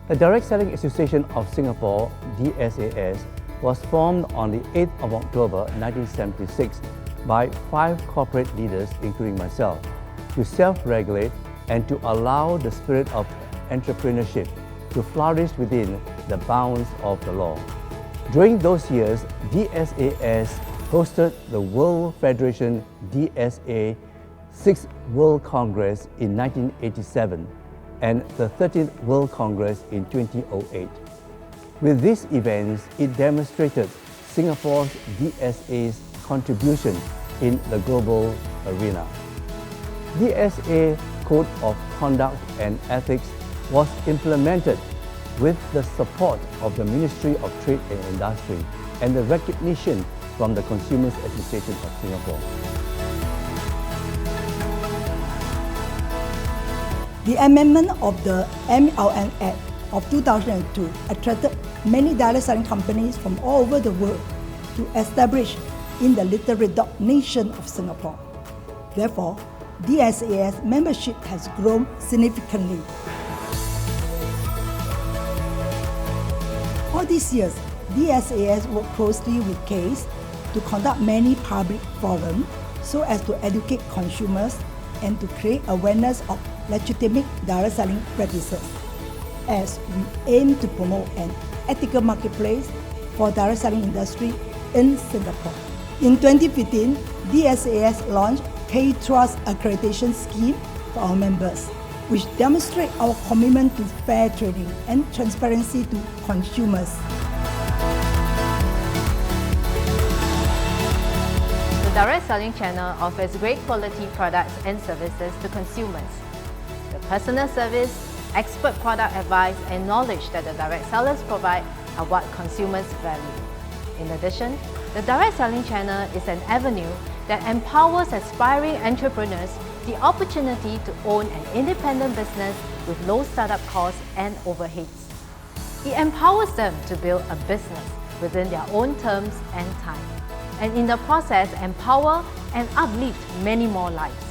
The Direct Selling Association of Singapore, DSAS, was formed on the 8th of October 1976 by 5 corporate leaders, including myself, to self-regulate and to allow the spirit of entrepreneurship to flourish within the bounds of the law. During those years, DSAS hosted the World Federation DSA 6th World Congress in 1987 and the 13th World Congress in 2008. With these events, it demonstrated Singapore's DSA's contribution in the global arena. DSA Code of Conduct and Ethics was implemented with the support of the Ministry of Trade and Industry and the recognition from the Consumers Association of Singapore. The amendment of the MLN Act of 2002 attracted many direct selling companies from all over the world to establish in the little red dot nation of Singapore. Therefore, DSAS membership has grown significantly. All these years, DSAS worked closely with CASE to conduct many public forums so as to educate consumers and to create awareness of legitimate direct selling practices, as we aim to promote an ethical marketplace for direct selling industry in Singapore. In 2015, DSAS launched K-Trust accreditation scheme for our members, which demonstrate our commitment to fair trading and transparency to consumers. The direct selling channel offers great quality products and services to consumers. The personal service, expert product advice, and knowledge that the direct sellers provide are what consumers value. In addition, the direct selling channel is an avenue that empowers aspiring entrepreneurs the opportunity to own an independent business with low startup costs and overheads. It empowers them to build a business within their own terms and time, and in the process empower and uplift many more lives.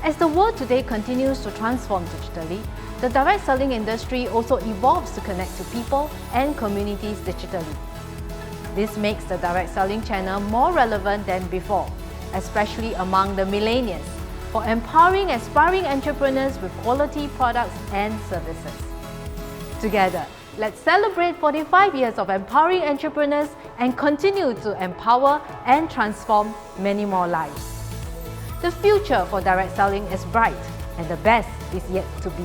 As the world today continues to transform digitally, the direct selling industry also evolves to connect to people and communities digitally. This makes the direct selling channel more relevant than before, especially among the millennials, for empowering aspiring entrepreneurs with quality products and services. Together, let's celebrate 45 years of empowering entrepreneurs and continue to empower and transform many more lives. The future for direct selling is bright, and the best is yet to be.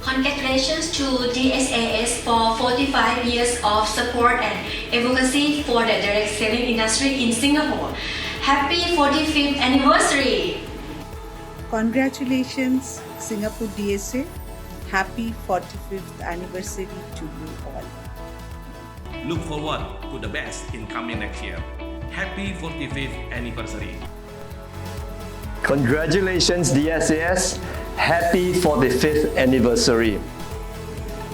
Congratulations to DSAS for 45 years of support and advocacy for the direct selling industry in Singapore. Happy 45th anniversary! Congratulations, Singapore DSA. Happy 45th anniversary to you all. Look forward to the best in coming next year. Happy 45th anniversary. Congratulations, DSAS. Happy 45th anniversary.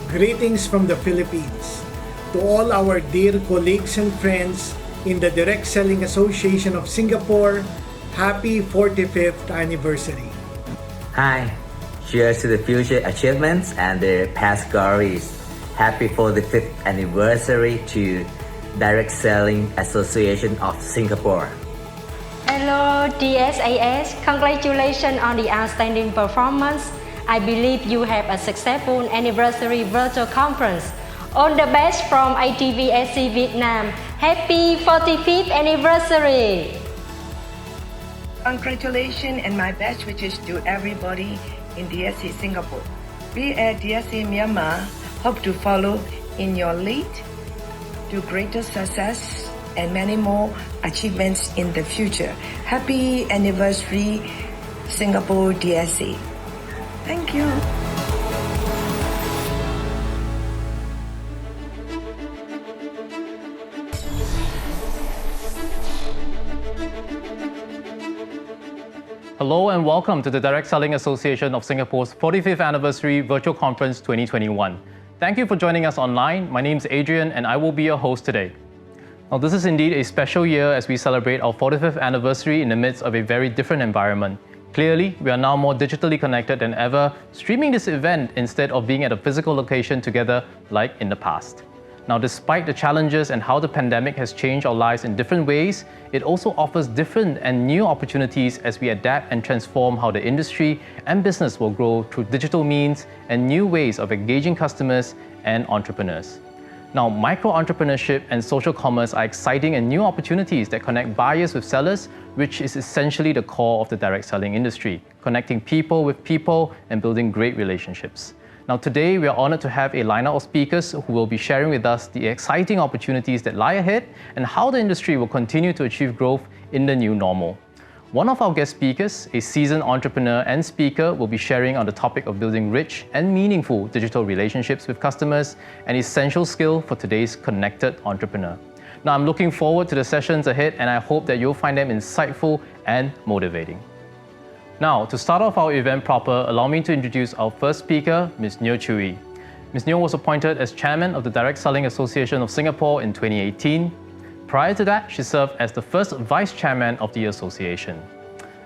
Greetings from the Philippines. To all our dear colleagues and friends in the Direct Selling Association of Singapore, happy 45th anniversary. Hi, cheers to the future achievements and the past glories. Happy 45th anniversary to Direct Selling Association of Singapore. Hello DSAS, congratulations on the outstanding performance. I believe you have a successful anniversary virtual conference. All the best from ITVSC Vietnam. Happy 45th anniversary! Congratulations and my best wishes to everybody in DSC Singapore. We at DSC Myanmar hope to follow in your lead to greater success and many more achievements in the future. Happy anniversary, Singapore DSC. Thank you. Hello and welcome to the Direct Selling Association of Singapore's 45th Anniversary Virtual Conference 2021. Thank you for joining us online. My name is Adrian and I will be your host today. Now, this is indeed a special year as we celebrate our 45th anniversary in the midst of a very different environment. Clearly, we are now more digitally connected than ever, streaming this event instead of being at a physical location together like in the past. Now, despite the challenges and how the pandemic has changed our lives in different ways, it also offers different and new opportunities as we adapt and transform how the industry and business will grow through digital means and new ways of engaging customers and entrepreneurs. Now, micro-entrepreneurship and social commerce are exciting and new opportunities that connect buyers with sellers, which is essentially the core of the direct selling industry, connecting people with people and building great relationships. Now, today we are honored to have a lineup of speakers who will be sharing with us the exciting opportunities that lie ahead and how the industry will continue to achieve growth in the new normal. One of our guest speakers, a seasoned entrepreneur and speaker, will be sharing on the topic of building rich and meaningful digital relationships with customers, an essential skill for today's connected entrepreneur. Now, I'm looking forward to the sessions ahead, and I hope that you'll find them insightful and motivating. Now, to start off our event proper, allow me to introduce our first speaker, Ms. Neo Chui. Ms. Neo was appointed as Chairman of the Direct Selling Association of Singapore in 2018. Prior to that, she served as the first Vice Chairman of the association.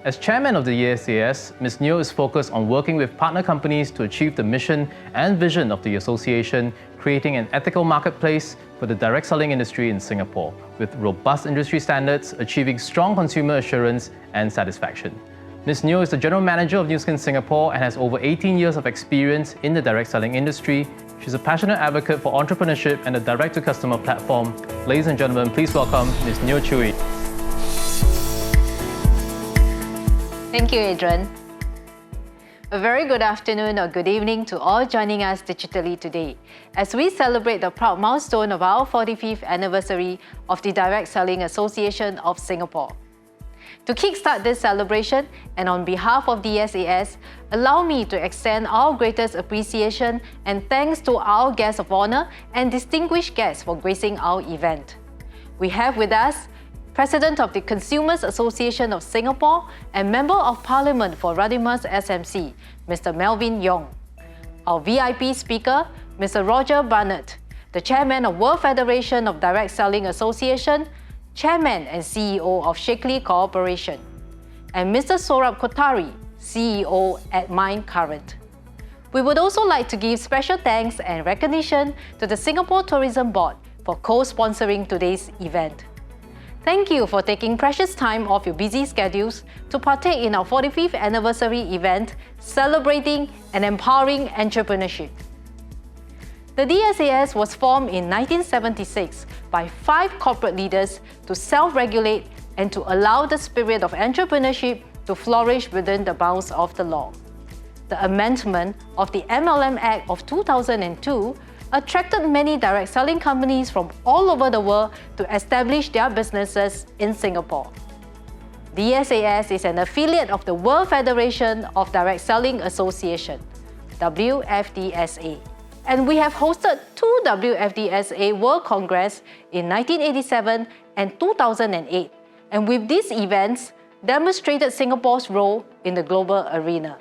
As Chairman of the DSAS, Ms. Neo is focused on working with partner companies to achieve the mission and vision of the association, creating an ethical marketplace for the direct selling industry in Singapore, with robust industry standards, achieving strong consumer assurance and satisfaction. Ms. Neo is the General Manager of Nu Skin Singapore and has over 18 years of experience in the direct selling industry. She's a passionate advocate for entrepreneurship and the direct-to-customer platform. Ladies and gentlemen, please welcome Ms. Neo Chui. Thank you, Adrian. A very good afternoon or good evening to all joining us digitally today as we celebrate the proud milestone of our 45th anniversary of the Direct Selling Association of Singapore. To kickstart this celebration, and on behalf of DSAS, allow me to extend our greatest appreciation and thanks to our guests of honor and distinguished guests for gracing our event. We have with us President of the Consumers Association of Singapore and Member of Parliament for Radimas SMC, Mr. Melvin Yong. Our VIP speaker, Mr. Roger Barnett, the Chairman of World Federation of Direct Selling Association, Chairman and CEO of Shakely Corporation, and Mr. Saurabh Kothari, CEO at Mind Current. We would also like to give special thanks and recognition to the Singapore Tourism Board for co-sponsoring today's event. Thank you for taking precious time off your busy schedules to partake in our 45th anniversary event celebrating and empowering entrepreneurship. The DSAS was formed in 1976 by 5 corporate leaders to self-regulate and to allow the spirit of entrepreneurship to flourish within the bounds of the law. The amendment of the MLM Act of 2002 attracted many direct selling companies from all over the world to establish their businesses in Singapore. DSAS is an affiliate of the World Federation of Direct Selling Association, WFDSA. And we have hosted 2 WFDSA World Congress in 1987 and 2008, and with these events, demonstrated Singapore's role in the global arena.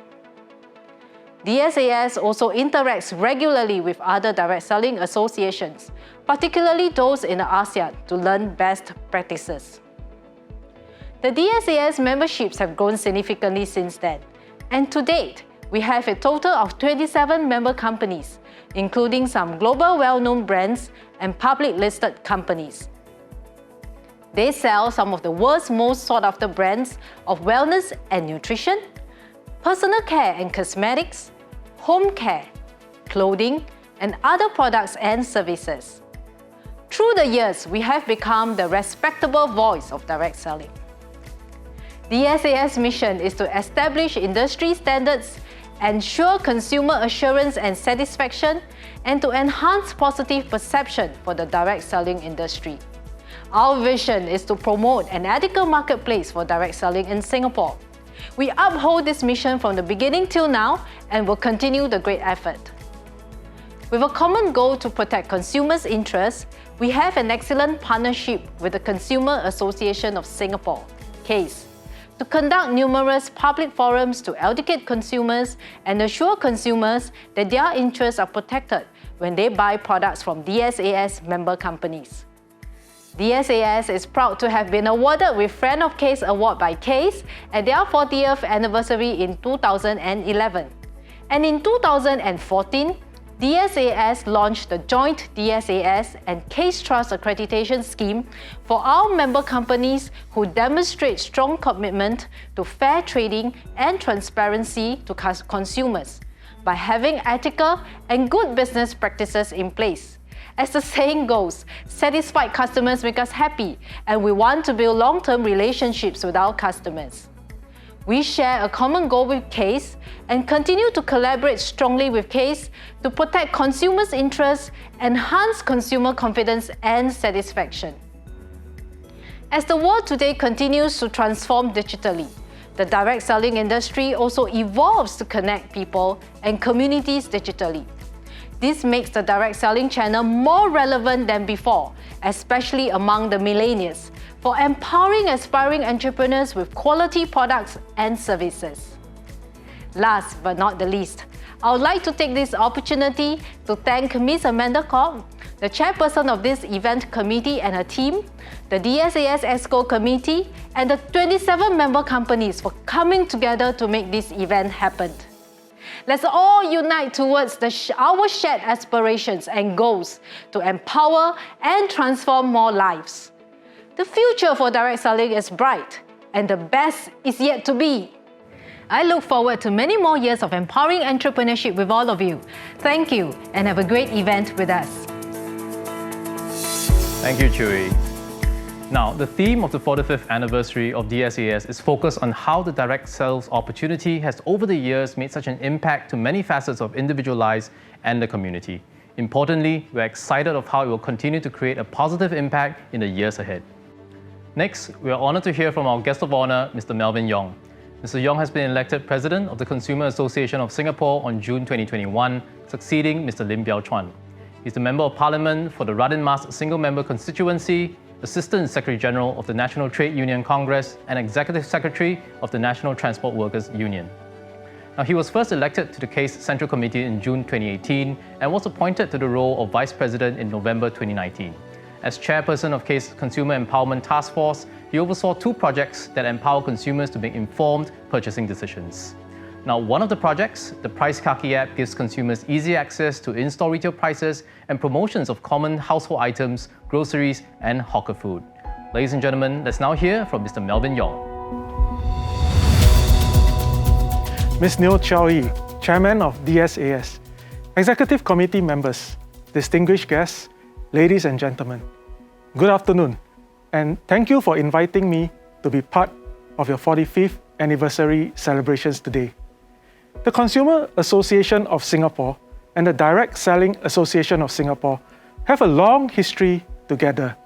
DSAS also interacts regularly with other direct selling associations, particularly those in the ASEAN, to learn best practices. The DSAS memberships have grown significantly since then, and to date, we have a total of 27 member companies, including some global well-known brands and public-listed companies. They sell some of the world's most sought-after brands of wellness and nutrition, personal care and cosmetics, home care, clothing, and other products and services. Through the years, we have become the respectable voice of direct selling. The DSAS mission is to establish industry standards, ensure consumer assurance and satisfaction, and to enhance positive perception for the direct selling industry. Our vision is to promote an ethical marketplace for direct selling in Singapore. We uphold this mission from the beginning till now and will continue the great effort. With a common goal to protect consumers' interests, we have an excellent partnership with the Consumer Association of Singapore, CASE, to conduct numerous public forums to educate consumers and assure consumers that their interests are protected when they buy products from DSAS member companies. DSAS is proud to have been awarded with Friend of Case Award by Case at their 40th anniversary in 2011. And in 2014, DSAS launched the joint DSAS and Case Trust accreditation scheme for our member companies who demonstrate strong commitment to fair trading and transparency to consumers by having ethical and good business practices in place. As the saying goes, satisfied customers make us happy, and we want to build long-term relationships with our customers. We share a common goal with Case and continue to collaborate strongly with Case to protect consumers' interests, enhance consumer confidence and satisfaction. As the world today continues to transform digitally, the direct selling industry also evolves to connect people and communities digitally. This makes the direct selling channel more relevant than before, especially among the millennials, for empowering aspiring entrepreneurs with quality products and services. Last but not the least, I would like to take this opportunity to thank Ms. Amanda Koch, the chairperson of this event committee and her team, the DSAS ESCO committee, and the 27 member companies for coming together to make this event happen. Let's all unite towards our shared aspirations and goals to empower and transform more lives. The future for direct selling is bright, and the best is yet to be. I look forward to many more years of empowering entrepreneurship with all of you. Thank you, and have a great event with us. Thank you, Chewy. Now, the theme of the 45th anniversary of DSAS is focused on how the direct sales opportunity has over the years made such an impact to many facets of individual lives and the community. Importantly, we're excited of how it will continue to create a positive impact in the years ahead. Next, we are honored to hear from our guest of honor, Mr. Melvin Yong. Mr. Yong has been elected President of the Consumer Association of Singapore on June 2021, succeeding Mr. Lim Biao Chuan. He's the Member of Parliament for the Radin Mas Single Member Constituency, Assistant Secretary General of the National Trade Union Congress, and Executive Secretary of the National Transport Workers Union. Now, he was first elected to the Case Central Committee in June 2018 and was appointed to the role of Vice President in November 2019. As chairperson of Case Consumer Empowerment Task Force, he oversaw 2 projects that empower consumers to make informed purchasing decisions. Now, one of the projects, the Price Kaki app, gives consumers easy access to in-store retail prices and promotions of common household items, groceries, and hawker food. Ladies and gentlemen, let's now hear from Mr. Melvin Yong. Ms. Neo Chow Yi, Chairman of DSAS, Executive Committee members, distinguished guests, ladies and gentlemen, good afternoon, and thank you for inviting me to be part of your 45th anniversary celebrations today. The Consumer Association of Singapore and the Direct Selling Association of Singapore have a long history together.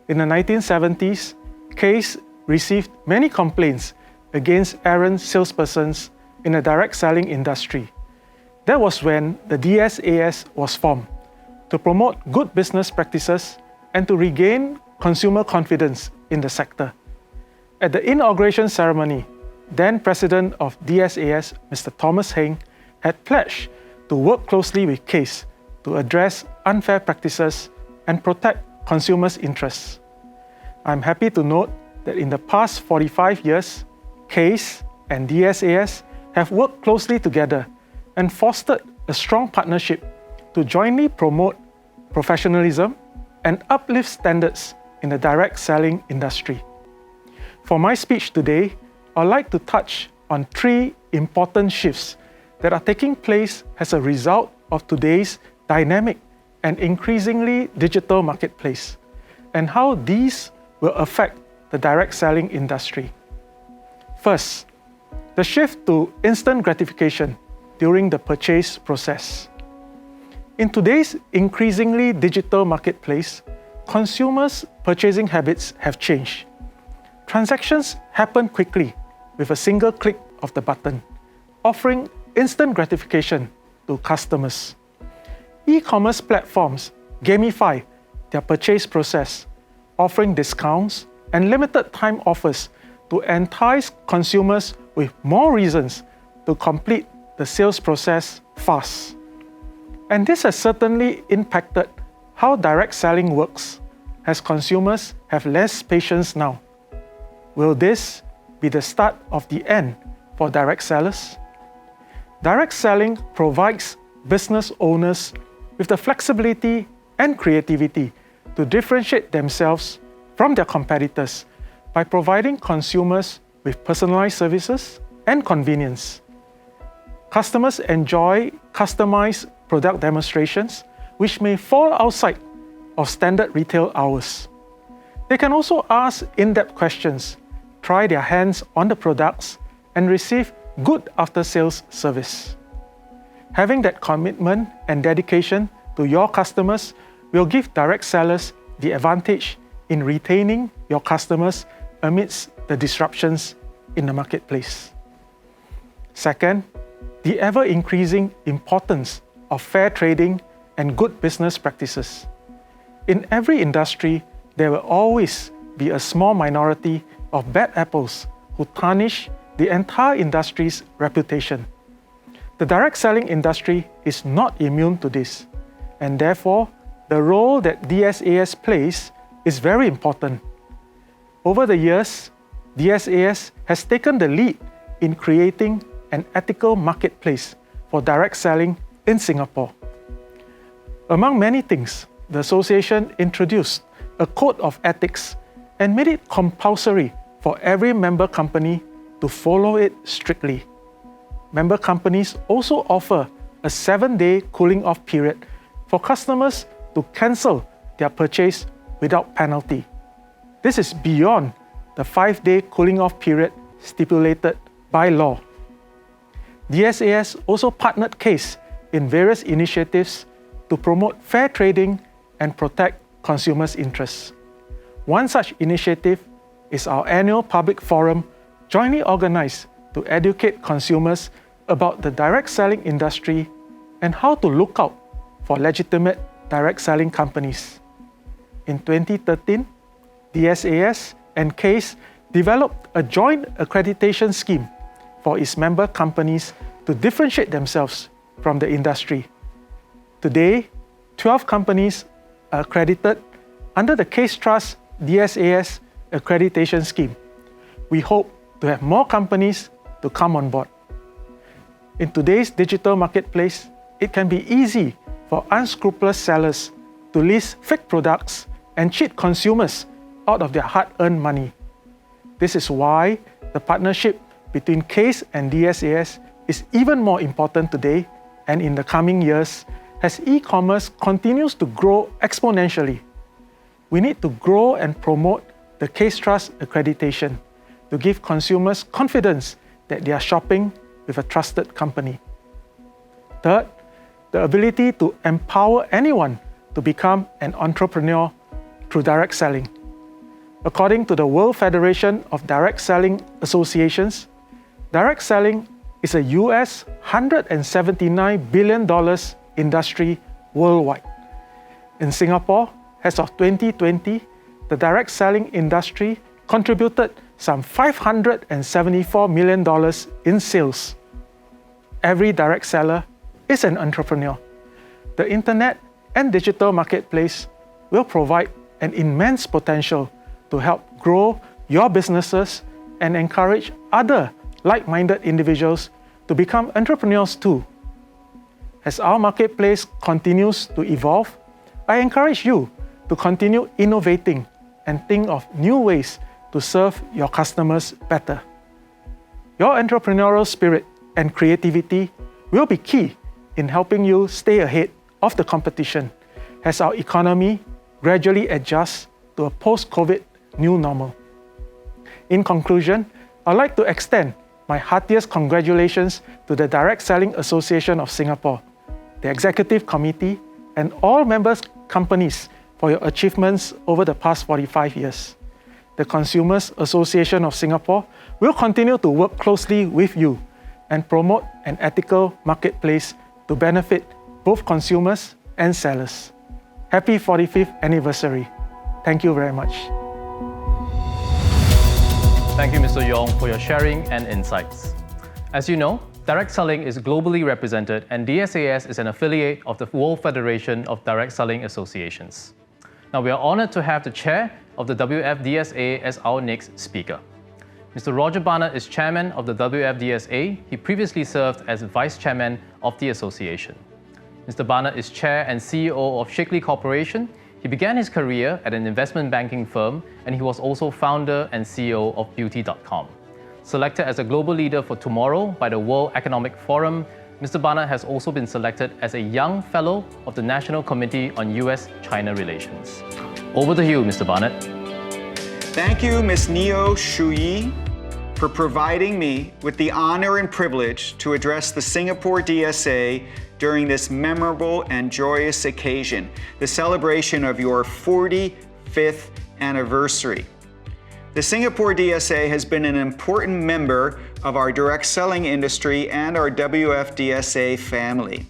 In the 1970s, Case received many complaints against errant salespersons in the direct selling industry. That was when the DSAS was formed to promote good business practices and to regain consumer confidence in the sector. At the inauguration ceremony, then President of DSAS, Mr. Thomas Heng, had pledged to work closely with Case to address unfair practices and protect consumers' interests. I'm happy to note that in the past 45 years, Case and DSAS have worked closely together and fostered a strong partnership to jointly promote professionalism and uplift standards in the direct selling industry. For my speech today, I'd like to touch on 3 important shifts that are taking place as a result of today's dynamic and increasingly digital marketplace, and how these will affect the direct selling industry. First, the shift to instant gratification during the purchase process. In today's increasingly digital marketplace, consumers' purchasing habits have changed. Transactions happen quickly with a single click of the button, offering instant gratification to customers. E-commerce platforms gamify their purchase process, offering discounts and limited time offers to entice consumers with more reasons to complete the sales process fast. And this has certainly impacted how direct selling works, as consumers have less patience now. Will this be the start of the end for direct sellers? Direct selling provides business owners with the flexibility and creativity to differentiate themselves from their competitors by providing consumers with personalized services and convenience. Customers enjoy customized product demonstrations, which may fall outside of standard retail hours. They can also ask in-depth questions, try their hands on the products, and receive good after-sales service. Having that commitment and dedication to your customers will give direct sellers the advantage in retaining your customers amidst the disruptions in the marketplace. Second, the ever-increasing importance of fair trading and good business practices. In every industry, there will always be a small minority of bad apples who tarnish the entire industry's reputation. The direct selling industry is not immune to this, and therefore, the role that DSAS plays is very important. Over the years, DSAS has taken the lead in creating an ethical marketplace for direct selling in Singapore. Among many things, the association introduced a code of ethics and made it compulsory for every member company to follow it strictly. Member companies also offer a 7-day cooling-off period for customers to cancel their purchase without penalty. This is beyond the 5-day cooling-off period stipulated by law. DSAS also partnered CASE in various initiatives to promote fair trading and protect consumers' interests. One such initiative is our annual public forum jointly organized to educate consumers about the direct selling industry and how to look out for legitimate direct selling companies. In 2013, DSAS and CASE developed a joint accreditation scheme for its member companies to differentiate themselves from the industry. Today, 12 companies are accredited under the CASE Trust DSAS accreditation scheme. We hope to have more companies to come on board. In today's digital marketplace, it can be easy for unscrupulous sellers to list fake products and cheat consumers out of their hard-earned money. This is why the partnership between CASE and DSAS is even more important today and in the coming years as e-commerce continues to grow exponentially. We need to grow and promote the CASE Trust accreditation to give consumers confidence that they are shopping with a trusted company. Third, the ability to empower anyone to become an entrepreneur through direct selling. According to the World Federation of Direct Selling Associations, direct selling is a US $179 billion industry worldwide. In Singapore, as of 2020, the direct selling industry contributed some $574 million in sales. Every direct seller is an entrepreneur. The internet and digital marketplace will provide an immense potential to help grow your businesses and encourage other like-minded individuals to become entrepreneurs too. As our marketplace continues to evolve, I encourage you to continue innovating and think of new ways to serve your customers better. Your entrepreneurial spirit and creativity will be key in helping you stay ahead of the competition as our economy gradually adjusts to a post-COVID new normal. In conclusion, I'd like to extend my heartiest congratulations to the Direct Selling Association of Singapore, the Executive Committee, and all members companies for your achievements over the past 45 years. The Consumers Association of Singapore will continue to work closely with you and promote an ethical marketplace to benefit both consumers and sellers. Happy 45th anniversary. Thank you very much. Thank you, Mr. Yong, for your sharing and insights. As you know, direct selling is globally represented and DSAS is an affiliate of the World Federation of Direct Selling Associations. Now, we are honored to have the chair of the WFDSA as our next speaker. Mr. Roger Barnett is chairman of the WFDSA. He previously served as vice chairman of the association. Mr. Barnett is chair and CEO of Shakely Corporation. He began his career at an investment banking firm, and he was also founder and CEO of Beauty.com. Selected as a global leader for tomorrow by the World Economic Forum, Mr. Barnett has also been selected as a young fellow of the National Committee on US-China Relations. Over to you, Mr. Barnett. Thank you, Ms. Neo Shui, for providing me with the honor and privilege to address the Singapore DSA during this memorable and joyous occasion, the celebration of your 45th anniversary. The Singapore DSA has been an important member of our direct selling industry and our WFDSA family.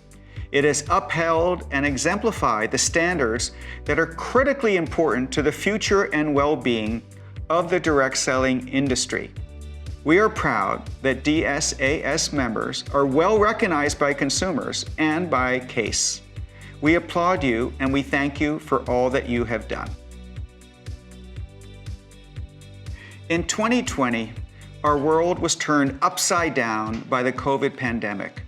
It has upheld and exemplified the standards that are critically important to the future and well-being of the direct selling industry. We are proud that DSAS members are well recognized by consumers and by CASE. We applaud you and we thank you for all that you have done. In 2020, our world was turned upside down by the COVID pandemic.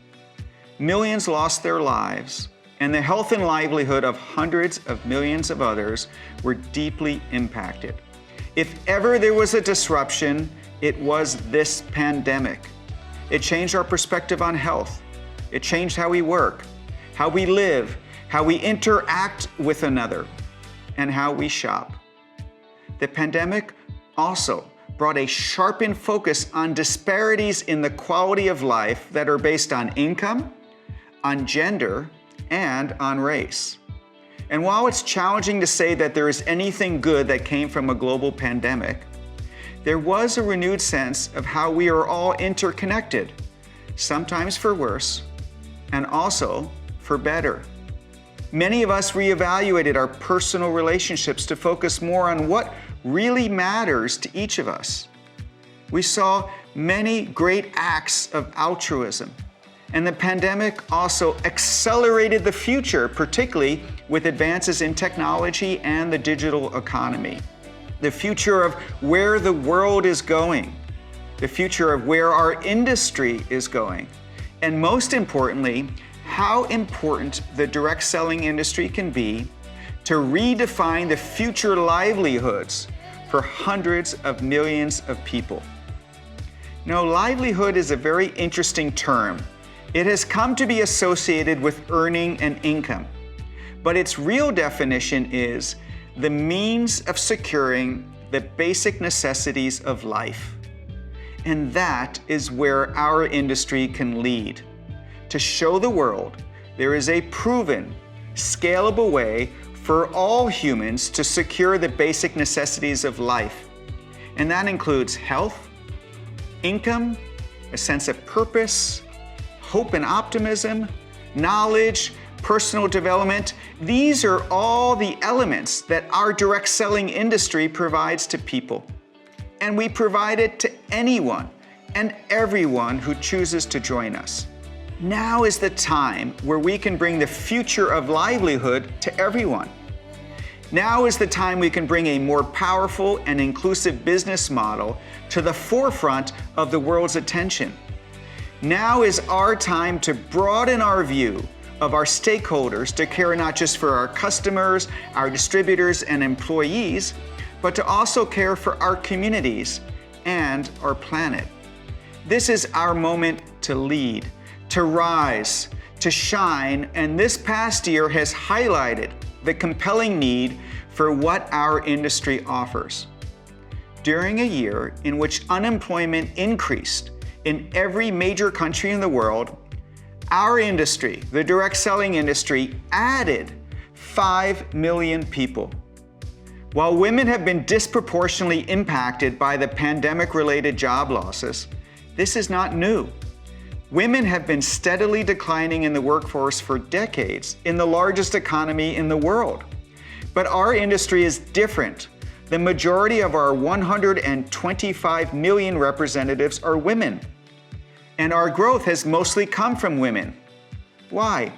Millions lost their lives, and the health and livelihood of hundreds of millions of others were deeply impacted. If ever there was a disruption, it was this pandemic. It changed our perspective on health. It changed how we work, how we live, how we interact with another, and how we shop. The pandemic also brought a sharpened focus on disparities in the quality of life that are based on income, on gender, and on race. And while it's challenging to say that there is anything good that came from a global pandemic, there was a renewed sense of how we are all interconnected, sometimes for worse, and also for better. Many of us reevaluated our personal relationships to focus more on what really matters to each of us. We saw many great acts of altruism, and the pandemic also accelerated the future, particularly with advances in technology and the digital economy. The future of where the world is going, the future of where our industry is going, and most importantly, how important the direct selling industry can be to redefine the future livelihoods for hundreds of millions of people. Now, livelihood is a very interesting term. It has come to be associated with earning an income, but its real definition is the means of securing the basic necessities of life. And that is where our industry can lead, to show the world there is a proven, scalable way for all humans to secure the basic necessities of life. And that includes health, income, a sense of purpose, hope and optimism, knowledge, personal development. These are all the elements that our direct selling industry provides to people. And we provide it to anyone and everyone who chooses to join us. Now is the time where we can bring the future of livelihood to everyone. Now is the time we can bring a more powerful and inclusive business model to the forefront of the world's attention. Now is our time to broaden our view of our stakeholders to care not just for our customers, our distributors, and employees, but to also care for our communities and our planet. This is our moment to lead, to rise, to shine, and this past year has highlighted the compelling need for what our industry offers. During a year in which unemployment increased in every major country in the world, our industry, the direct selling industry, added 5 million people. While women have been disproportionately impacted by the pandemic-related job losses, this is not new. Women have been steadily declining in the workforce for decades in the largest economy in the world. But our industry is different. The majority of our 125 million representatives are women. And our growth has mostly come from women. Why?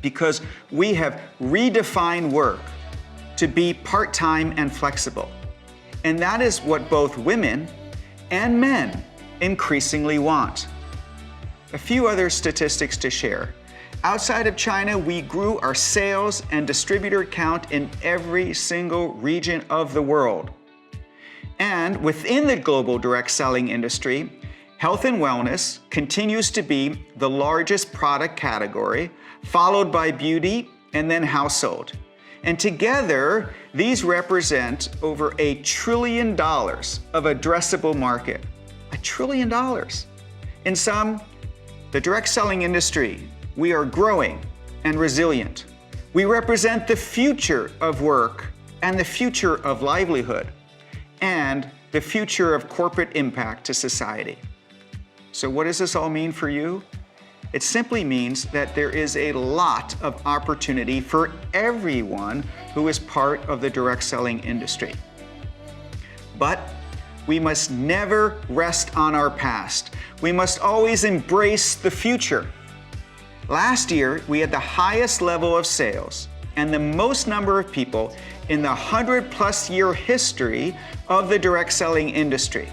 Because we have redefined work to be part-time and flexible. And that is what both women and men increasingly want. A few other statistics to share. Outside of China, we grew our sales and distributor count in every single region of the world. And within the global direct selling industry, health and wellness continues to be the largest product category, followed by beauty and then household. And together, these represent over $1 trillion of addressable market. $1 trillion. In sum, the direct selling industry, we are growing and resilient. We represent the future of work and the future of livelihood and the future of corporate impact to society. So what does this all mean for you? It simply means that there is a lot of opportunity for everyone who is part of the direct selling industry. But we must never rest on our past. We must always embrace the future. Last year, we had the highest level of sales and the most number of people in the 100+ year history of the direct selling industry.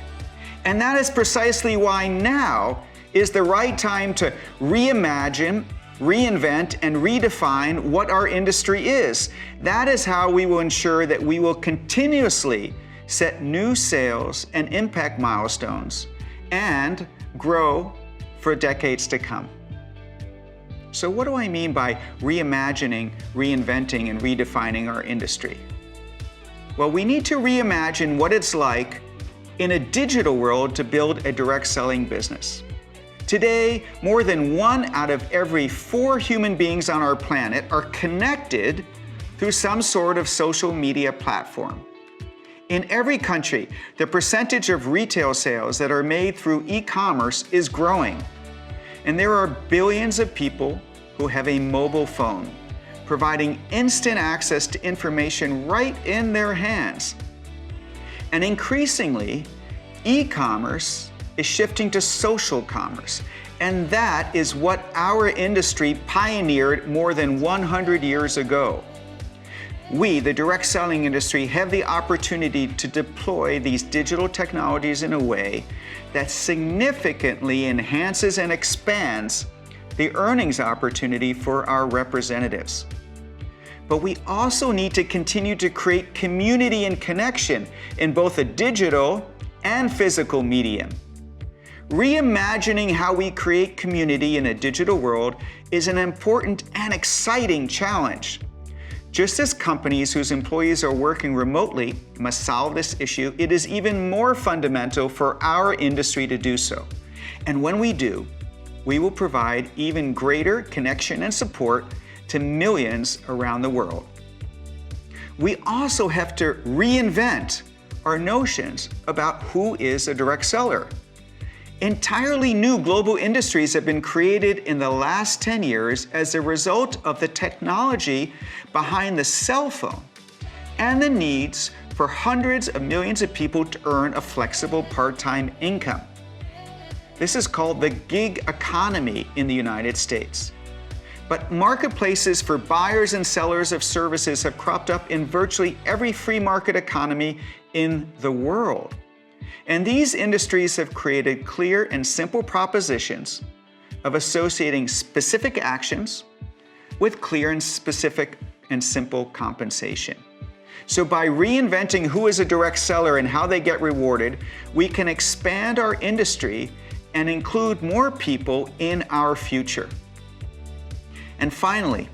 And that is precisely why now is the right time to reimagine, reinvent, and redefine what our industry is. That is how we will ensure that we will continuously set new sales and impact milestones and grow for decades to come. So what do I mean by reimagining, reinventing, and redefining our industry? Well, we need to reimagine what it's like in a digital world to build a direct selling business. Today, more than 1 out of every 4 human beings on our planet are connected through some sort of social media platform. In every country, the percentage of retail sales that are made through e-commerce is growing. And there are billions of people who have a mobile phone, providing instant access to information right in their hands. And increasingly, e-commerce is shifting to social commerce. And that is what our industry pioneered more than 100 years ago. We, the direct selling industry, have the opportunity to deploy these digital technologies in a way that significantly enhances and expands the earnings opportunity for our representatives. But we also need to continue to create community and connection in both a digital and physical medium. Reimagining how we create community in a digital world is an important and exciting challenge. Just as companies whose employees are working remotely must solve this issue, it is even more fundamental for our industry to do so. And when we do, we will provide even greater connection and support to millions around the world. We also have to reinvent our notions about who is a direct seller. Entirely new global industries have been created in the last 10 years as a result of the technology behind the cell phone and the needs for hundreds of millions of people to earn a flexible part-time income. This is called the gig economy in the United States. But marketplaces for buyers and sellers of services have cropped up in virtually every free market economy in the world. And these industries have created clear and simple propositions of associating specific actions with clear and specific and simple compensation. So by reinventing who is a direct seller and how they get rewarded, we can expand our industry and include more people in our future. And finally,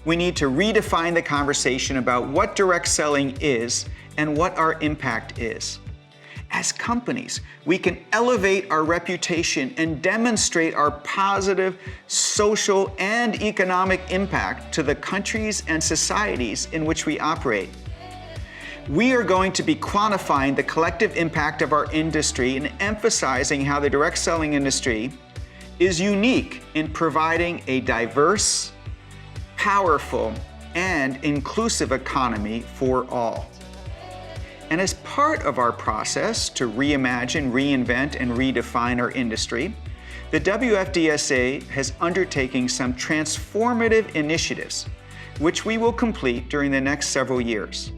we need to redefine the conversation about what direct selling is and what our impact is. As companies, we can elevate our reputation and demonstrate our positive social and economic impact to the countries and societies in which we operate. We are going to be quantifying the collective impact of our industry and emphasizing how the direct selling industry is unique in providing a diverse, powerful, and inclusive economy for all. And as part of our process to reimagine, reinvent, and redefine our industry, the WFDSA has undertaken some transformative initiatives, which we will complete during the next several years.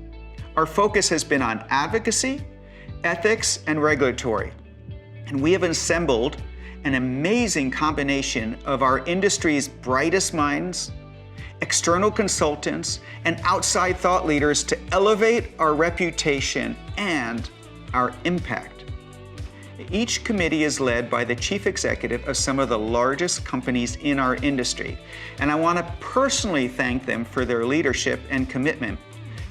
our focus has been on advocacy, ethics, and regulatory. And we have assembled an amazing combination of our industry's brightest minds, external consultants, and outside thought leaders to elevate our reputation and our impact. Each committee is led by the chief executive of some of the largest companies in our industry, and I want to personally thank them for their leadership and commitment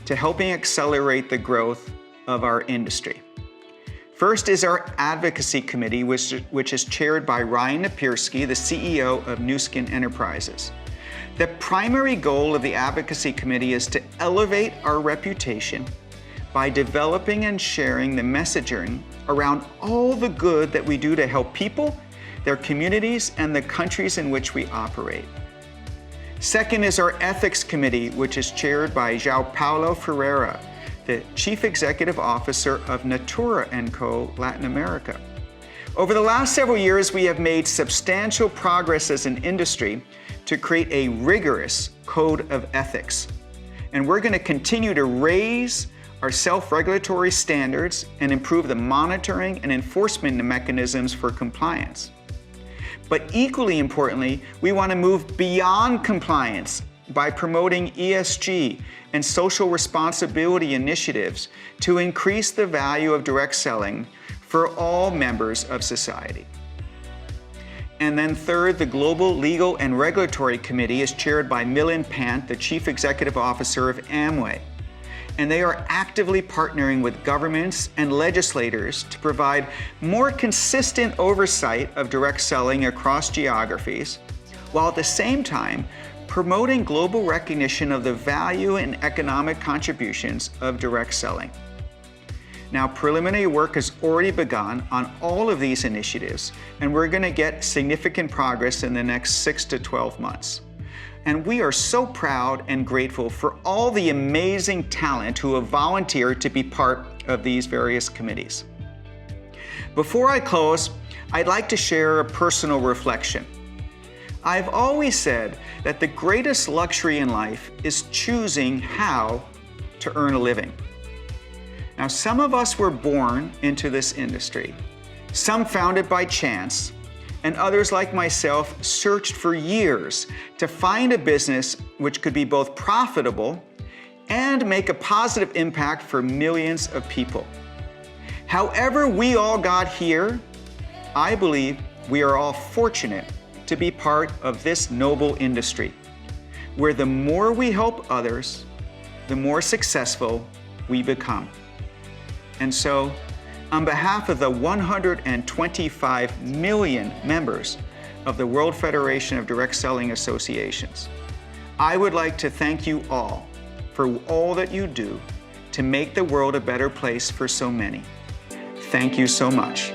to helping accelerate the growth of our industry. First is our Advocacy Committee, which is chaired by Ryan Napierski, the CEO of Nu Skin Enterprises. The primary goal of the Advocacy Committee is to elevate our reputation by developing and sharing the messaging around all the good that we do to help people, their communities, and the countries in which we operate. Second is our Ethics Committee, which is chaired by João Paulo Ferreira, the Chief Executive Officer of Natura & Co. Latin America. Over the last several years, we have made substantial progress as an industry to create a rigorous code of ethics. And we're going to continue to raise our self-regulatory standards and improve the monitoring and enforcement mechanisms for compliance. But equally importantly, we want to move beyond compliance by promoting ESG and social responsibility initiatives to increase the value of direct selling for all members of society. And then third, the Global Legal and Regulatory Committee is chaired by Milind Pant, the Chief Executive Officer of Amway. And they are actively partnering with governments and legislators to provide more consistent oversight of direct selling across geographies, while at the same time promoting global recognition of the value and economic contributions of direct selling. Now, preliminary work has already begun on all of these initiatives, and we're going to get significant progress in the next 6 to 12 months. And we are so proud and grateful for all the amazing talent who have volunteered to be part of these various committees. Before I close, I'd like to share a personal reflection. I've always said that the greatest luxury in life is choosing how to earn a living. Now, some of us were born into this industry, some found it by chance, and others like myself searched for years to find a business which could be both profitable and make a positive impact for millions of people. However we all got here, I believe we are all fortunate to be part of this noble industry, where the more we help others, the more successful we become. And so, on behalf of the 125 million members of the World Federation of Direct Selling Associations, I would like to thank you all for all that you do to make the world a better place for so many. Thank you so much.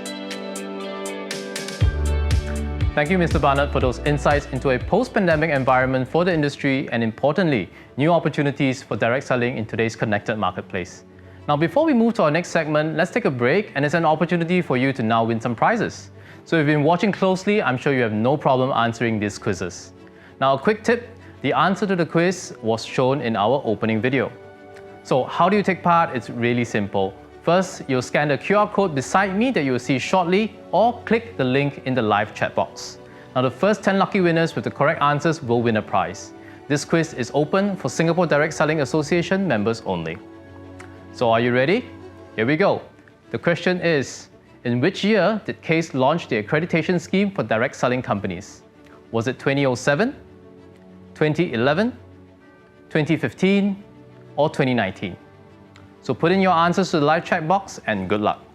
Thank you, Mr. Barnett, for those insights into a post-pandemic environment for the industry and, importantly, new opportunities for direct selling in today's connected marketplace. Now, before we move to our next segment, let's take a break, and it's an opportunity for you to now win some prizes. So if you've been watching closely, I'm sure you have no problem answering these quizzes. Now, a quick tip, the answer to the quiz was shown in our opening video. So how do you take part? It's really simple. First, you'll scan the QR code beside me that you will see shortly, or click the link in the live chat box. Now, the first 10 lucky winners with the correct answers will win a prize. This quiz is open for Singapore Direct Selling Association members only. So are you ready? Here we go. The question is, in which year did CASE launch the accreditation scheme for direct selling companies? Was it 2007, 2011, 2015, or 2019? So put in your answers to the live chat box and good luck.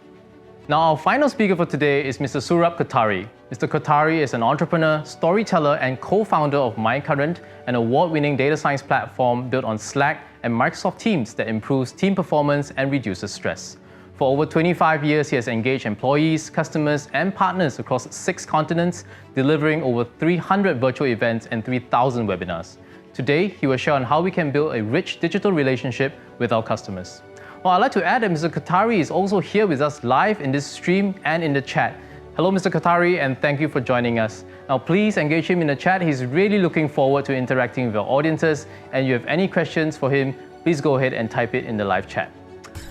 Now, our final speaker for today is Mr. Surab Kothari. Mr. Kothari is an entrepreneur, storyteller, and co-founder of MyCurrent, an award-winning data science platform built on Slack and Microsoft Teams that improves team performance and reduces stress. For over 25 years, he has engaged employees, customers, and partners across 6 continents, delivering over 300 virtual events and 3,000 webinars. Today, he will share on how we can build a rich digital relationship with our customers. Well, I'd like to add that Mr. Kothari is also here with us live in this stream and in the chat. Hello, Mr. Kothari, and thank you for joining us. Now, please engage him in the chat. He's really looking forward to interacting with our audiences, and if you have any questions for him, please go ahead and type it in the live chat.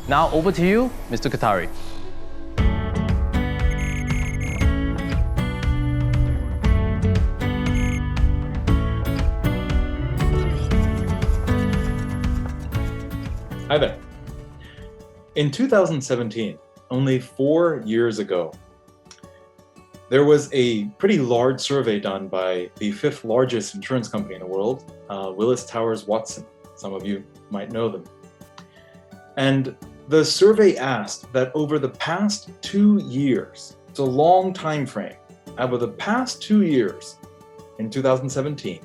Now over to you, Mr. Katari. Hi there. In 2017, only 4 years ago, there was a pretty large survey done by the 5th largest insurance company in the world, Willis Towers Watson. Some of you might know them. And the survey asked that over the past 2 years, it's a long time frame, over the past 2 years, in 2017,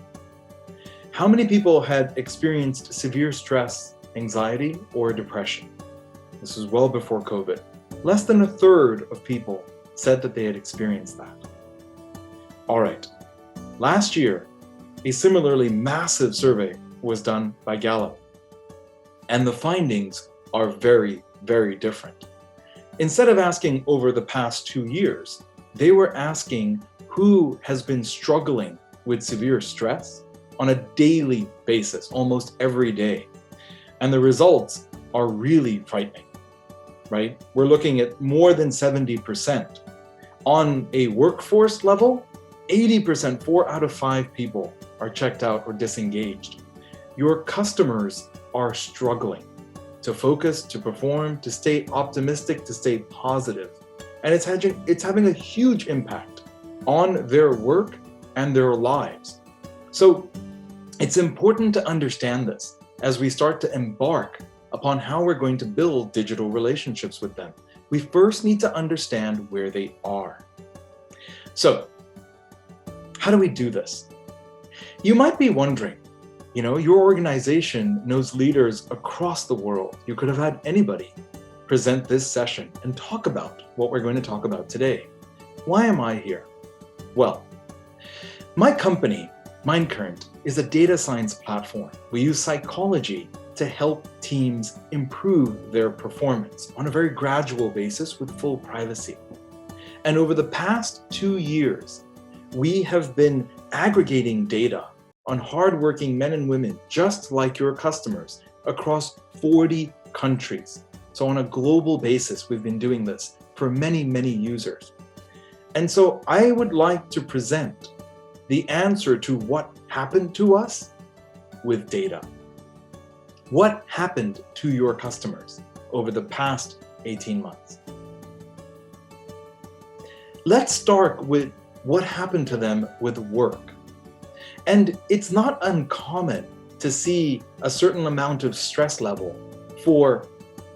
how many people had experienced severe stress, anxiety, or depression? This was well before COVID. Less than 1/3 of people said that they had experienced that. All right, last year, a similarly massive survey was done by Gallup, and the findings are very, very different. Instead of asking over the past 2 years, they were asking who has been struggling with severe stress on a daily basis, almost every day. And the results are really frightening, right? We're looking at more than 70%. On a workforce level, 80%, 4 out of 5 people are checked out or disengaged. Your customers are struggling to focus, to perform, to stay optimistic, to stay positive. And it's having a huge impact on their work and their lives. So it's important to understand this as we start to embark upon how we're going to build digital relationships with them. We first need to understand where they are. So, how do we do this? You might be wondering, your organization knows leaders across the world. You could have had anybody present this session and talk about what we're going to talk about today. Why am I here? Well, my company, MindCurrent, is a data science platform. We use psychology to help teams improve their performance on a very gradual basis with full privacy. And over the past 2 years, we have been aggregating data on hardworking men and women, just like your customers, across 40 countries. So on a global basis, we've been doing this for many, many users. And so I would like to present the answer to what happened to us with data. What happened to your customers over the past 18 months? Let's start with what happened to them with work. And it's not uncommon to see a certain amount of stress level for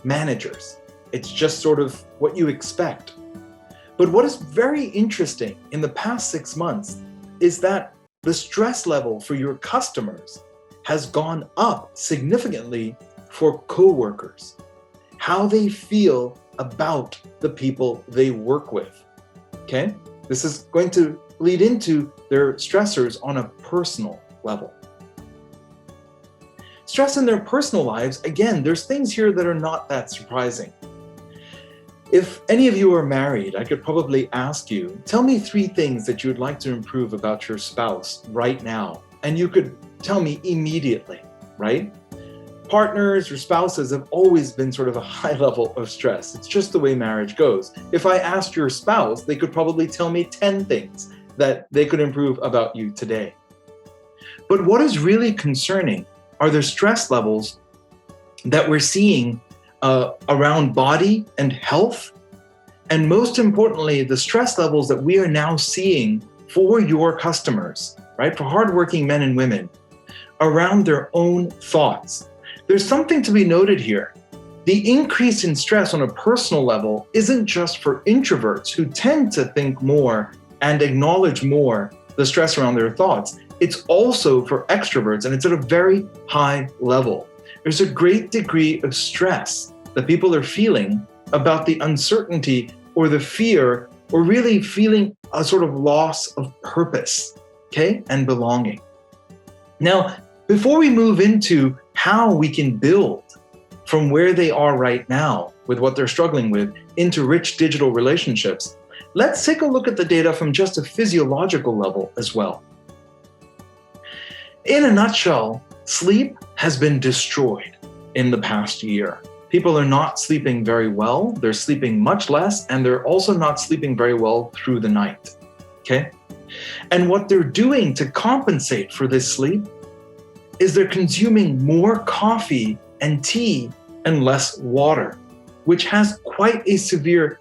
managers. It's just sort of what you expect. But what is very interesting in the past 6 months is that the stress level for your customers has gone up significantly for coworkers. How they feel about the people they work with. Okay? This is going to lead into their stressors on a personal level. Stress in their personal lives, again, there's things here that are not that surprising. If any of you are married, I could probably ask you, tell me 3 things that you'd like to improve about your spouse right now. And you could tell me immediately, right? Partners or spouses have always been sort of a high level of stress. It's just the way marriage goes. If I asked your spouse, they could probably tell me 10 things that they could improve about you today. But what is really concerning are the stress levels that we're seeing around body and health, and most importantly, the stress levels that we are now seeing for your customers, right? For hardworking men and women around their own thoughts. There's something to be noted here. The increase in stress on a personal level isn't just for introverts who tend to think more and acknowledge more the stress around their thoughts. It's also for extroverts, and it's at a very high level. There's a great degree of stress that people are feeling about the uncertainty or the fear, or really feeling a sort of loss of purpose, okay, and belonging. Now, before we move into how we can build from where they are right now with what they're struggling with into rich digital relationships, let's take a look at the data from just a physiological level as well. In a nutshell, sleep has been destroyed in the past year. People are not sleeping very well, they're sleeping much less, and they're also not sleeping very well through the night, okay? And what they're doing to compensate for this sleep is they're consuming more coffee and tea and less water, which has quite a severe,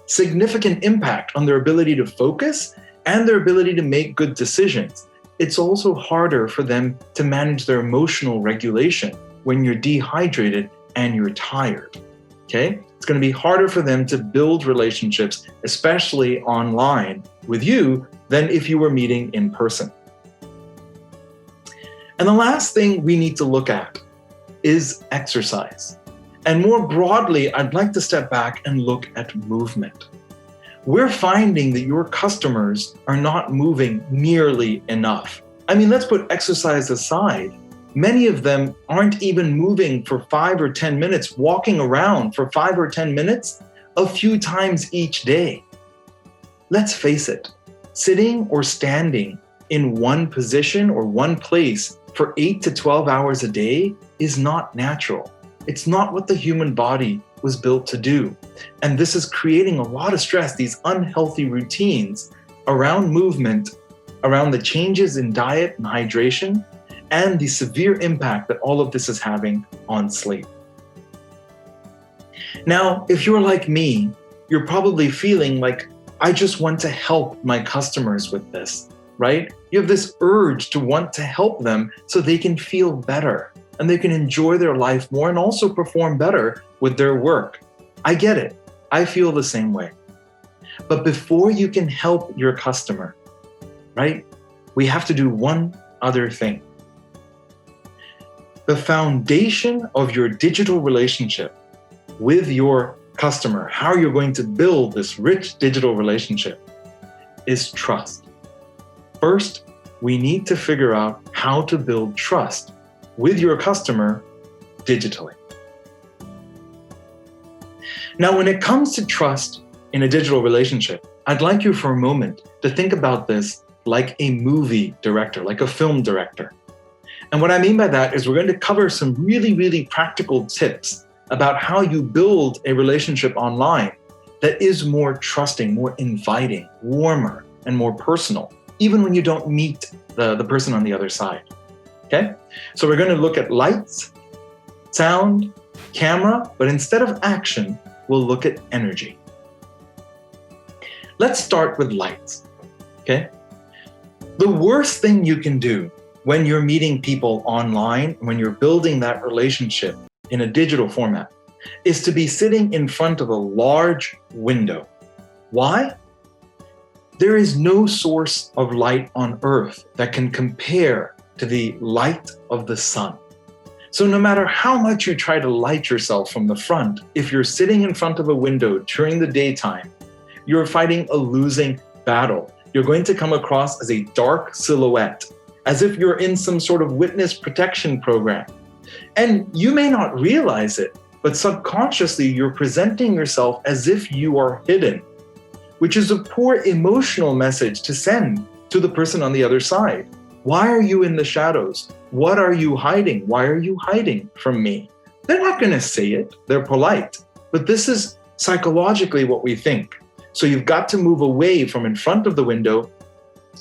significant impact on their ability to focus and their ability to make good decisions. It's also harder for them to manage their emotional regulation when you're dehydrated and you're tired, okay? It's going to be harder for them to build relationships, especially online with you, than if you were meeting in person. And the last thing we need to look at is exercise. And more broadly, I'd like to step back and look at movement. We're finding that your customers are not moving nearly enough. I mean, let's put exercise aside. Many of them aren't even moving for 5 or 10 minutes, walking around for 5 or 10 minutes a few times each day. Let's face it, sitting or standing in one position or one place for 8 to 12 hours a day is not natural. It's not what the human body was built to do. And this is creating a lot of stress, these unhealthy routines around movement, around the changes in diet and hydration, and the severe impact that all of this is having on sleep. Now, if you're like me, you're probably feeling like, I just want to help my customers with this, right? You have this urge to want to help them so they can feel better and they can enjoy their life more and also perform better with their work. I get it. I feel the same way. But before you can help your customer, right, we have to do one other thing. The foundation of your digital relationship with your customer, how you're going to build this rich digital relationship, is trust. First, we need to figure out how to build trust with your customer digitally. Now, when it comes to trust in a digital relationship, I'd like you for a moment to think about this like a movie director, like a film director. And what I mean by that is we're going to cover some really, really practical tips about how you build a relationship online that is more trusting, more inviting, warmer, and more personal, even when you don't meet the person on the other side. Okay? So we're going to look at lights, sound, camera, but instead of action, we'll look at energy. Let's start with lights. Okay? The worst thing you can do when you're meeting people online, when you're building that relationship in a digital format, is to be sitting in front of a large window. Why? There is no source of light on Earth that can compare to the light of the sun. So no matter how much you try to light yourself from the front, if you're sitting in front of a window during the daytime, you're fighting a losing battle. You're going to come across as a dark silhouette, as if you're in some sort of witness protection program. And you may not realize it, but subconsciously you're presenting yourself as if you are hidden, which is a poor emotional message to send to the person on the other side. Why are you in the shadows? What are you hiding? Why are you hiding from me? They're not going to say it. They're polite. But this is psychologically what we think. So you've got to move away from in front of the window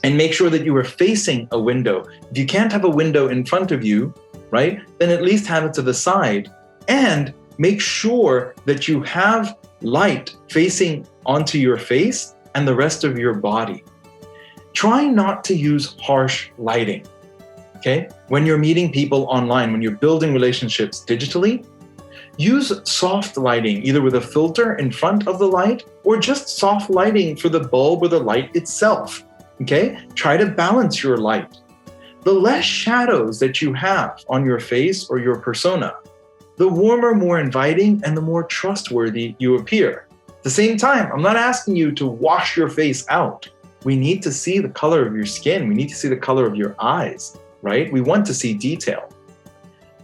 and make sure that you are facing a window. If you can't have a window in front of you, right, then at least have it to the side. And make sure that you have light facing onto your face and the rest of your body. Try not to use harsh lighting, okay? When you're meeting people online, when you're building relationships digitally, use soft lighting, either with a filter in front of the light or just soft lighting for the bulb or the light itself, okay? Try to balance your light. The less shadows that you have on your face or your persona, the warmer, more inviting, and the more trustworthy you appear. At the same time, I'm not asking you to wash your face out. We need to see the color of your skin. We need to see the color of your eyes, right? We want to see detail.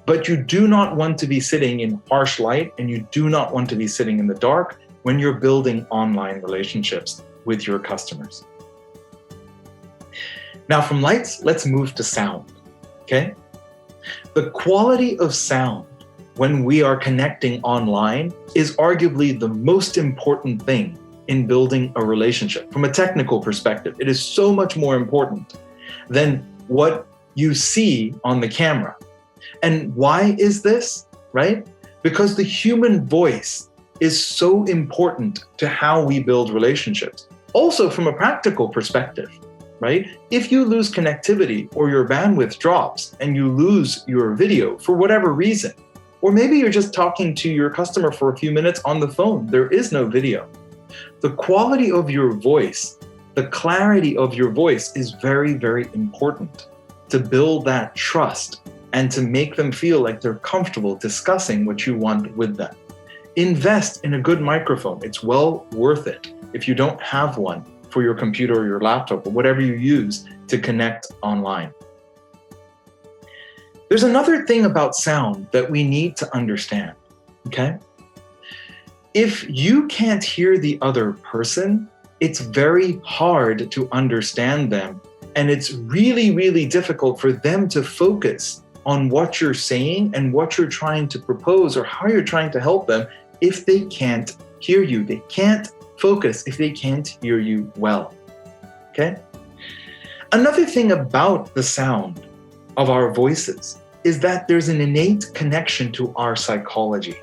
But you do not want to be sitting in harsh light, and you do not want to be sitting in the dark when you're building online relationships with your customers. Now from lights, let's move to sound, okay? The quality of sound when we are connecting online is arguably the most important thing in building a relationship. From a technical perspective, it is so much more important than what you see on the camera. And why is this, right? Because the human voice is so important to how we build relationships. Also from a practical perspective, right? If you lose connectivity or your bandwidth drops and you lose your video for whatever reason, or maybe you're just talking to your customer for a few minutes on the phone, there is no video. The quality of your voice, the clarity of your voice is very, very important to build that trust and to make them feel like they're comfortable discussing what you want with them. Invest in a good microphone. It's well worth it if you don't have one for your computer or your laptop or whatever you use to connect online. There's another thing about sound that we need to understand, okay? If you can't hear the other person, it's very hard to understand them, and it's really, really difficult for them to focus on what you're saying and what you're trying to propose or how you're trying to help them if they can't hear you. They can't focus if they can't hear you well, okay? Another thing about the sound of our voices is that there's an innate connection to our psychology.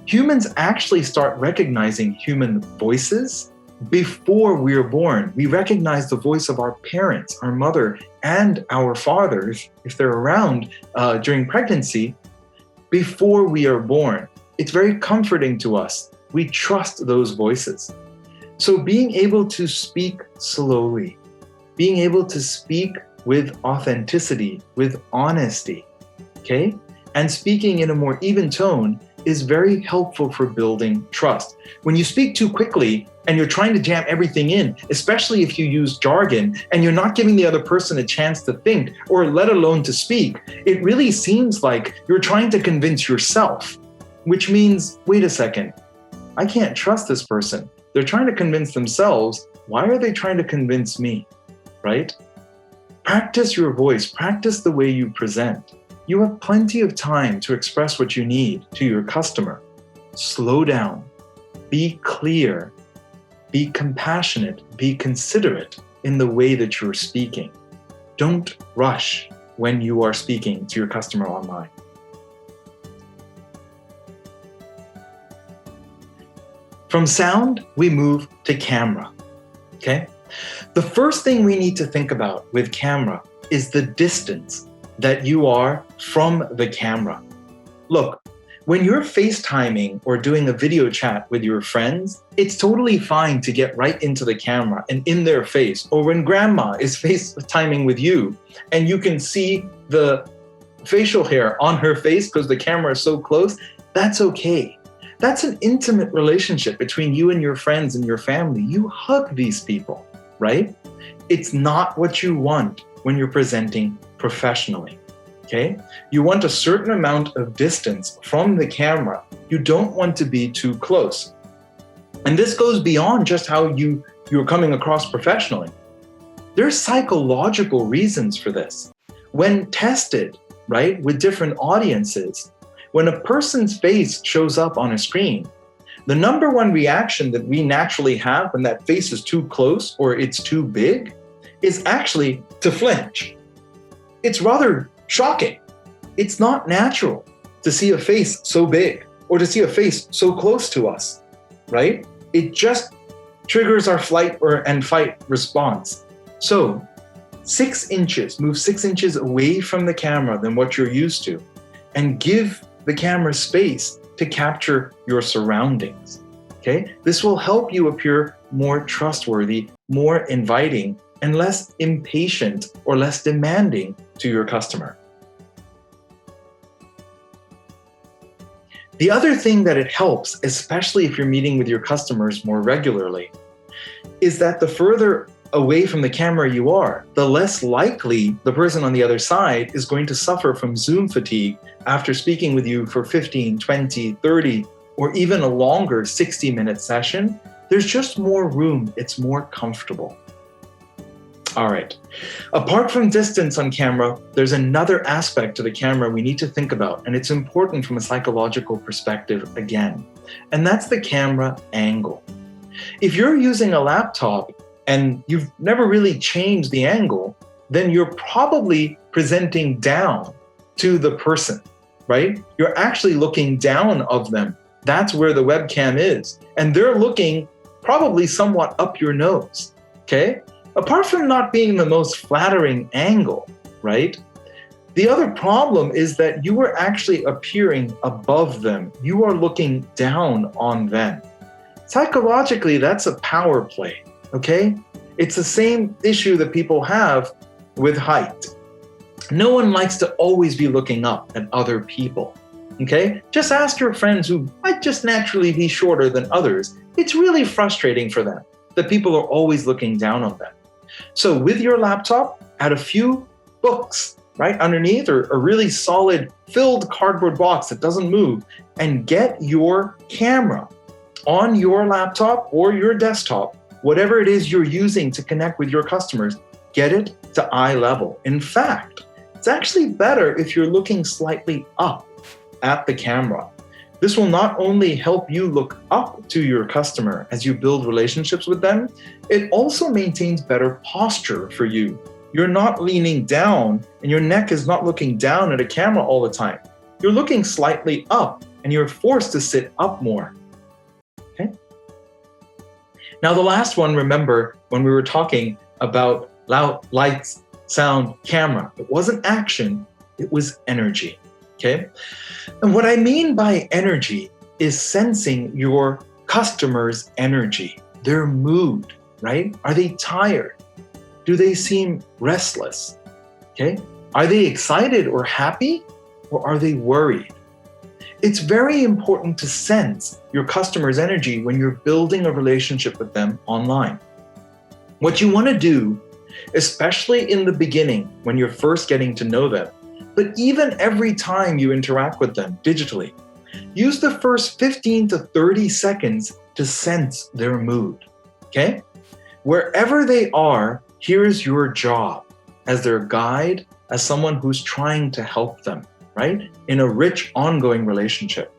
Humans actually start recognizing human voices before we're born. We recognize the voice of our parents, our mother, and our fathers, if they're around during pregnancy, before we are born. It's very comforting to us. We trust those voices. So being able to speak slowly, being able to speak with authenticity, with honesty, okay, and speaking in a more even tone is very helpful for building trust. When you speak too quickly and you're trying to jam everything in, especially if you use jargon and you're not giving the other person a chance to think or let alone to speak, it really seems like you're trying to convince yourself, which means, wait a second, I can't trust this person. They're trying to convince themselves. Why are they trying to convince me, right? Practice your voice, practice the way you present. You have plenty of time to express what you need to your customer. Slow down, be clear, be compassionate, be considerate in the way that you're speaking. Don't rush when you are speaking to your customer online. From sound, we move to camera, okay? The first thing we need to think about with camera is the distance that you are from the camera. Look, when you're FaceTiming or doing a video chat with your friends, it's totally fine to get right into the camera and in their face. Or when grandma is FaceTiming with you and you can see the facial hair on her face because the camera is so close, that's okay. That's an intimate relationship between you and your friends and your family. You hug these people, right? It's not what you want when you're presenting professionally, okay? You want a certain amount of distance from the camera. You don't want to be too close. And this goes beyond just how you're coming across professionally. There's psychological reasons for this. When tested, right, with different audiences, when a person's face shows up on a screen, the number one reaction that we naturally have when that face is too close or it's too big is actually to flinch. It's rather shocking. It's not natural to see a face so big or to see a face so close to us, right? It just triggers our flight and fight response. So 6 inches, move 6 inches away from the camera than what you're used to, and give the camera space to capture your surroundings, okay? This will help you appear more trustworthy, more inviting, and less impatient or less demanding to your customer. The other thing that it helps, especially if you're meeting with your customers more regularly, is that the further away from the camera you are, the less likely the person on the other side is going to suffer from Zoom fatigue after speaking with you for 15, 20, 30, or even a longer 60-minute session. There's just more room. It's more comfortable. All right. Apart from distance on camera, there's another aspect to the camera we need to think about, and it's important from a psychological perspective again, and that's the camera angle. If you're using a laptop and you've never really changed the angle, then you're probably presenting down to the person, right? You're actually looking down of them. That's where the webcam is. And they're looking probably somewhat up your nose, okay? Apart from not being the most flattering angle, right? The other problem is that you are actually appearing above them. You are looking down on them. Psychologically, that's a power play, okay? It's the same issue that people have with height. No one likes to always be looking up at other people, okay? Just ask your friends who might just naturally be shorter than others. It's really frustrating for them that people are always looking down on them. So with your laptop, add a few books, right, underneath, or a really solid filled cardboard box that doesn't move, and get your camera on your laptop or your desktop, whatever it is you're using to connect with your customers, get it to eye level. In fact, it's actually better if you're looking slightly up at the camera. This will not only help you look up to your customer as you build relationships with them, it also maintains better posture for you. You're not leaning down and your neck is not looking down at a camera all the time. You're looking slightly up and you're forced to sit up more. Okay? Now the last one, remember when we were talking about loud lights, sound, camera, it wasn't action, it was energy. Okay? And what I mean by energy is sensing your customer's energy, their mood, right? Are they tired? Do they seem restless? Okay? Are they excited or happy, or are they worried? It's very important to sense your customer's energy when you're building a relationship with them online. What you want to do, especially in the beginning when you're first getting to know them, but even every time you interact with them digitally, use the first 15 to 30 seconds to sense their mood, okay? Wherever they are, here's your job as their guide, as someone who's trying to help them, right? In a rich, ongoing relationship.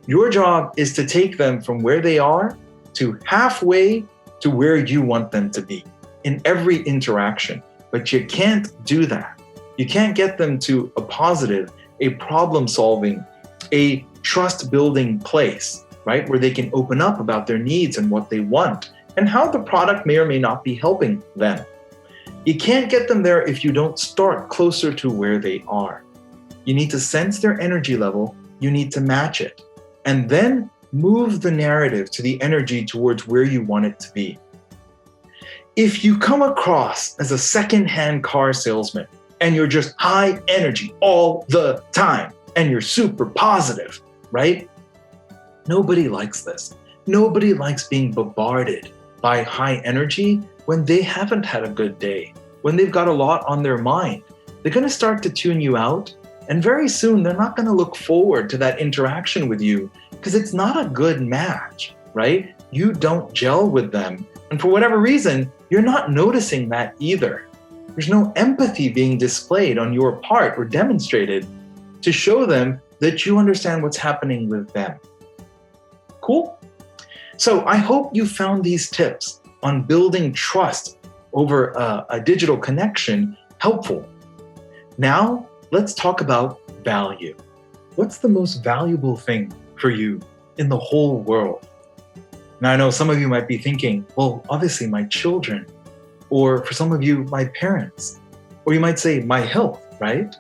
Your job is to take them from where they are to halfway to where you want them to be in every interaction. But you can't do that. You can't get them to a positive, a problem-solving, a trust-building place, right? Where they can open up about their needs and what they want and how the product may or may not be helping them. You can't get them there if you don't start closer to where they are. You need to sense their energy level, you need to match it, and then move the narrative to the energy towards where you want it to be. If you come across as a second-hand car salesman and you're just high energy all the time and you're super positive, right? Nobody likes this. Nobody likes being bombarded by high energy when they haven't had a good day, when they've got a lot on their mind. They're going to start to tune you out, and very soon they're not going to look forward to that interaction with you because it's not a good match, right? You don't gel with them, and for whatever reason, you're not noticing that either. There's no empathy being displayed on your part or demonstrated to show them that you understand what's happening with them. Cool? So I hope you found these tips on building trust over a digital connection helpful. Now, let's talk about value. What's the most valuable thing for you in the whole world? Now, I know some of you might be thinking, well, obviously my children, or for some of you, my parents, or you might say my health, right?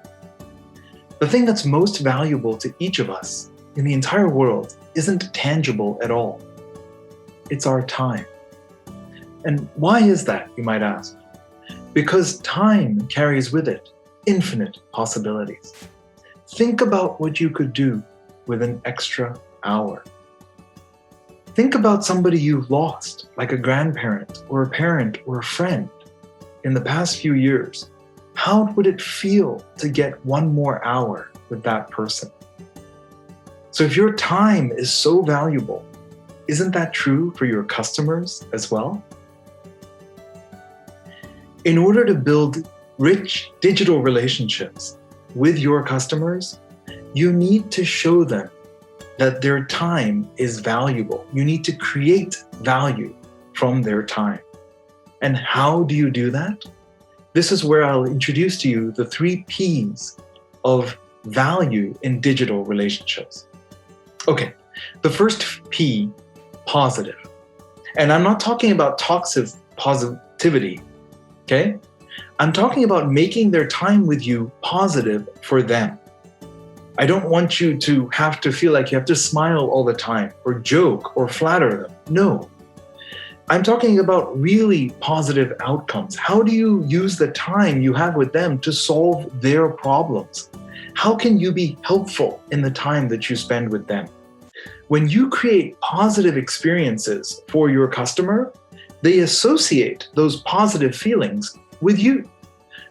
The thing that's most valuable to each of us in the entire world isn't tangible at all. It's our time. And why is that, you might ask? Because time carries with it infinite possibilities. Think about what you could do with an extra hour. Think about somebody you've lost, like a grandparent or a parent or a friend, in the past few years. How would it feel to get one more hour with that person? So if your time is so valuable, isn't that true for your customers as well? In order to build rich digital relationships with your customers, you need to show them that their time is valuable. You need to create value from their time. And how do you do that? This is where I'll introduce to you the 3 P's of value in digital relationships. Okay, the first P, positive. And I'm not talking about toxic positivity, okay? I'm talking about making their time with you positive for them. I don't want you to have to feel like you have to smile all the time or joke or flatter them. No. I'm talking about really positive outcomes. How do you use the time you have with them to solve their problems? How can you be helpful in the time that you spend with them? When you create positive experiences for your customer, they associate those positive feelings with you.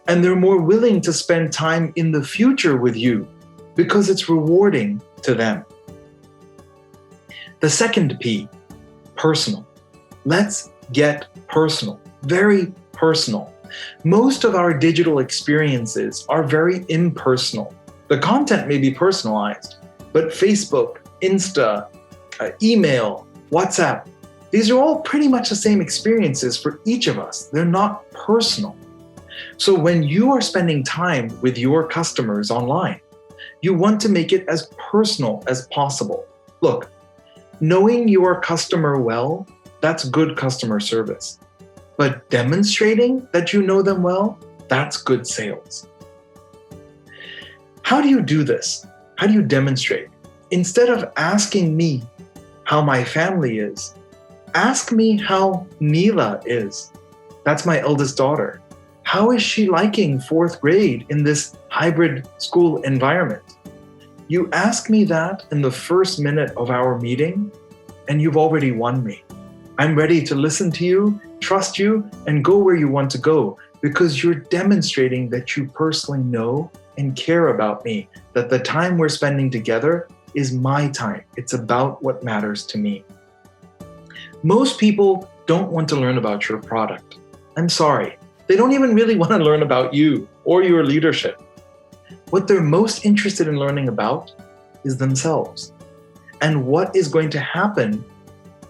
And they're more willing to spend time in the future with you because it's rewarding to them. The second P, personal. Let's get personal, very personal. Most of our digital experiences are very impersonal. The content may be personalized, but Facebook, Insta, email, WhatsApp, these are all pretty much the same experiences for each of us. They're not personal. So when you are spending time with your customers online, you want to make it as personal as possible. Look, knowing your customer well, that's good customer service. But demonstrating that you know them well, that's good sales. How do you do this? How do you demonstrate? Instead of asking me how my family is, ask me how Neela is. That's my eldest daughter. How is she liking 4th grade in this hybrid school environment? You ask me that in the first minute of our meeting, and you've already won me. I'm ready to listen to you, trust you, and go where you want to go because you're demonstrating that you personally know and care about me, that the time we're spending together is my time. It's about what matters to me. Most people don't want to learn about your product. I'm sorry. They don't even really want to learn about you or your leadership. What they're most interested in learning about is themselves and what is going to happen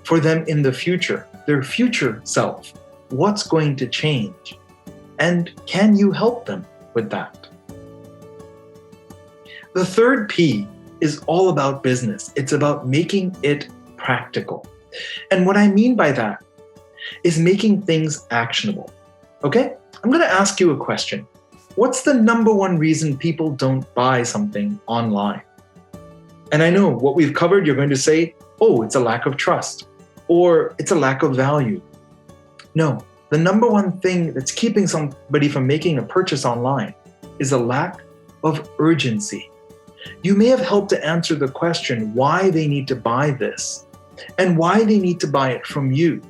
for them in the future, their future self. What's going to change? And can you help them with that? The third P is all about business. It's about making it practical. And what I mean by that is making things actionable. Okay? I'm going to ask you a question. What's the number one reason people don't buy something online? And I know what we've covered, you're going to say, oh, it's a lack of trust, or it's a lack of value. No, the number one thing that's keeping somebody from making a purchase online is a lack of urgency. You may have helped to answer the question why they need to buy this and why they need to buy it from you.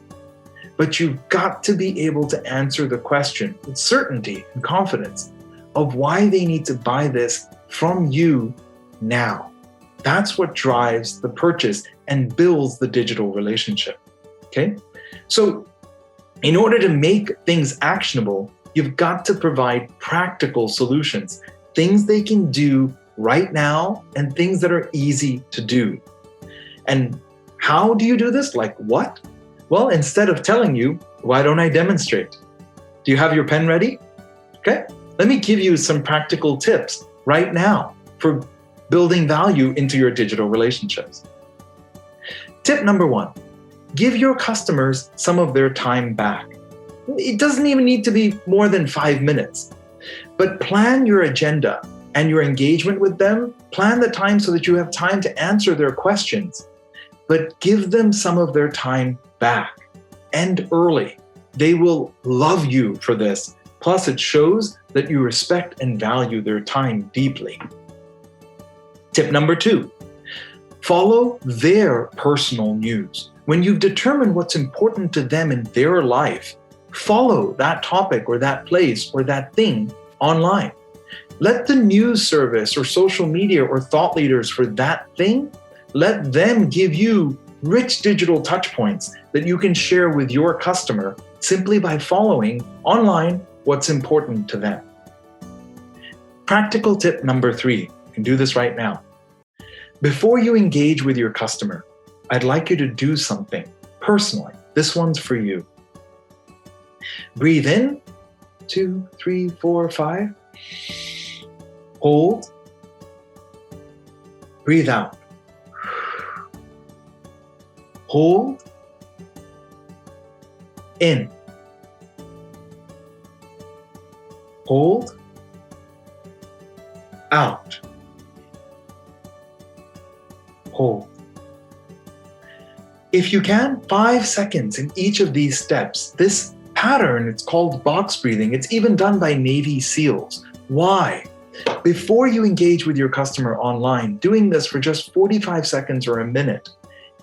But you've got to be able to answer the question with certainty and confidence of why they need to buy this from you now. That's what drives the purchase and builds the digital relationship. Okay? So in order to make things actionable, you've got to provide practical solutions, things they can do right now and things that are easy to do. And how do you do this? Like what? Well, instead of telling you, why don't I demonstrate? Do you have your pen ready? Okay, let me give you some practical tips right now for building value into your digital relationships. Tip number 1, give your customers some of their time back. It doesn't even need to be more than 5 minutes, but plan your agenda and your engagement with them. Plan the time so that you have time to answer their questions, but give them some of their time back and early. They will love you for this. Plus, it shows that you respect and value their time deeply. Tip number 2, follow their personal news. When you've determined what's important to them in their life, follow that topic or that place or that thing online. Let the news service or social media or thought leaders for that thing, let them give you rich digital touch points that you can share with your customer simply by following online what's important to them. Practical tip number 3, you can do this right now. Before you engage with your customer, I'd like you to do something personally. This one's for you. Breathe in, 2, 3, 4, 5. Hold. Breathe out. Hold. In. Hold. Out. Hold. If you can, 5 seconds in each of these steps. This pattern, it's called box breathing. It's even done by Navy SEALs. Why? Before you engage with your customer online, doing this for just 45 seconds or a minute,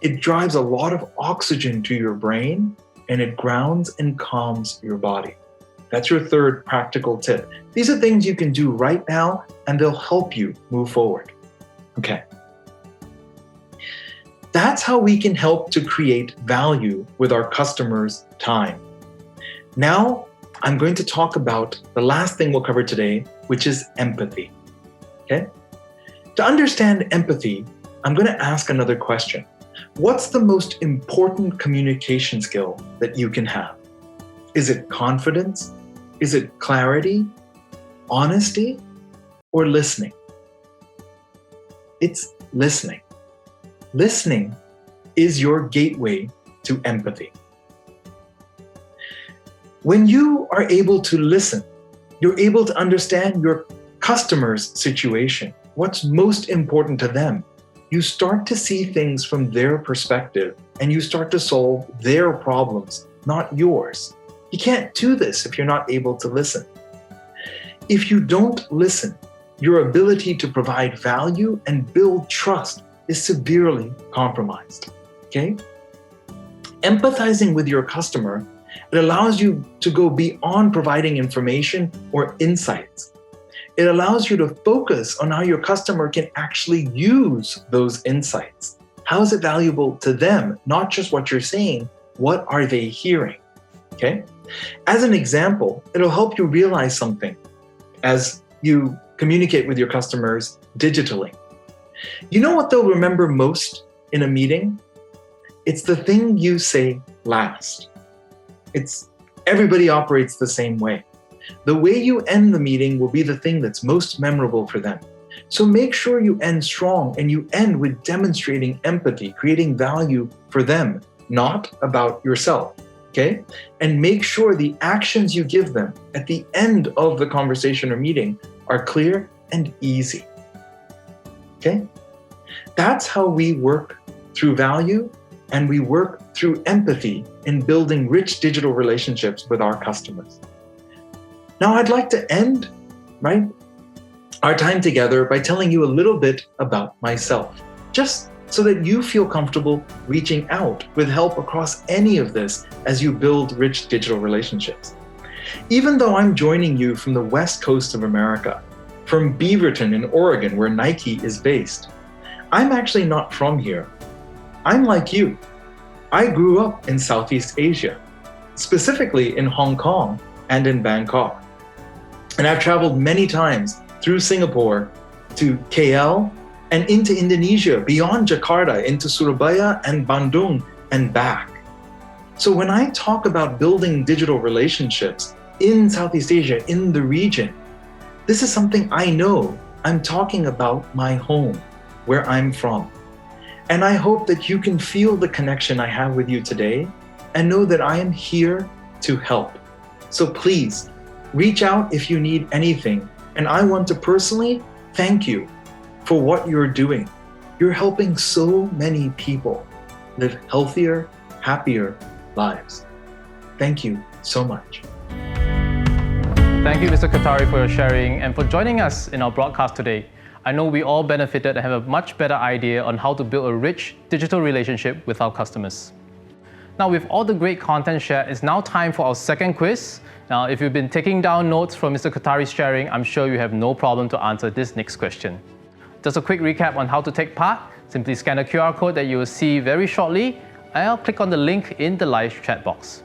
it drives a lot of oxygen to your brain and it grounds and calms your body. That's your third practical tip. These are things you can do right now and they'll help you move forward. Okay. That's how we can help to create value with our customers' time. Now, I'm going to talk about the last thing we'll cover today, which is empathy. Okay? To understand empathy, I'm going to ask another question. What's the most important communication skill that you can have? Is it confidence? Is it clarity, honesty, or listening? It's listening. Listening is your gateway to empathy. When you are able to listen, you're able to understand your customer's situation, what's most important to them. You start to see things from their perspective and you start to solve their problems, not yours. You can't do this if you're not able to listen. If you don't listen, your ability to provide value and build trust is severely compromised. Okay? Empathizing with your customer, it allows you to go beyond providing information or insights. It allows you to focus on how your customer can actually use those insights. How is it valuable to them? Not just what you're saying, what are they hearing? Okay? As an example, it'll help you realize something as you communicate with your customers digitally. You know what they'll remember most in a meeting? It's the thing you say last. Everybody operates the same way. The way you end the meeting will be the thing that's most memorable for them. So make sure you end strong and you end with demonstrating empathy, creating value for them, not about yourself. Okay? And make sure the actions you give them at the end of the conversation or meeting are clear and easy. Okay? That's how we work through value and we work through empathy in building rich digital relationships with our customers. Now, I'd like to end, our time together by telling you a little bit about myself, just so that you feel comfortable reaching out with help across any of this as you build rich digital relationships. Even though I'm joining you from the West Coast of America, from Beaverton in Oregon, where Nike is based, I'm actually not from here. I'm like you. I grew up in Southeast Asia, specifically in Hong Kong and in Bangkok. And I've traveled many times through Singapore to KL and into Indonesia, beyond Jakarta, into Surabaya and Bandung and back. So when I talk about building digital relationships in Southeast Asia, in the region, this is something I know. I'm talking about my home, where I'm from. And I hope that you can feel the connection I have with you today and know that I am here to help. So please, reach out if you need anything. And I want to personally thank you for what you're doing. You're helping so many people live healthier, happier lives. Thank you so much. Thank you, Mr. Katari, for your sharing and for joining us in our broadcast today. I know we all benefited and have a much better idea on how to build a rich digital relationship with our customers. Now, with all the great content shared, it's now time for our second quiz. Now, if you've been taking down notes from Mr. Katari's sharing, I'm sure you have no problem to answer this next question. Just a quick recap on how to take part. Simply scan the QR code that you will see very shortly, and I'll click on the link in the live chat box.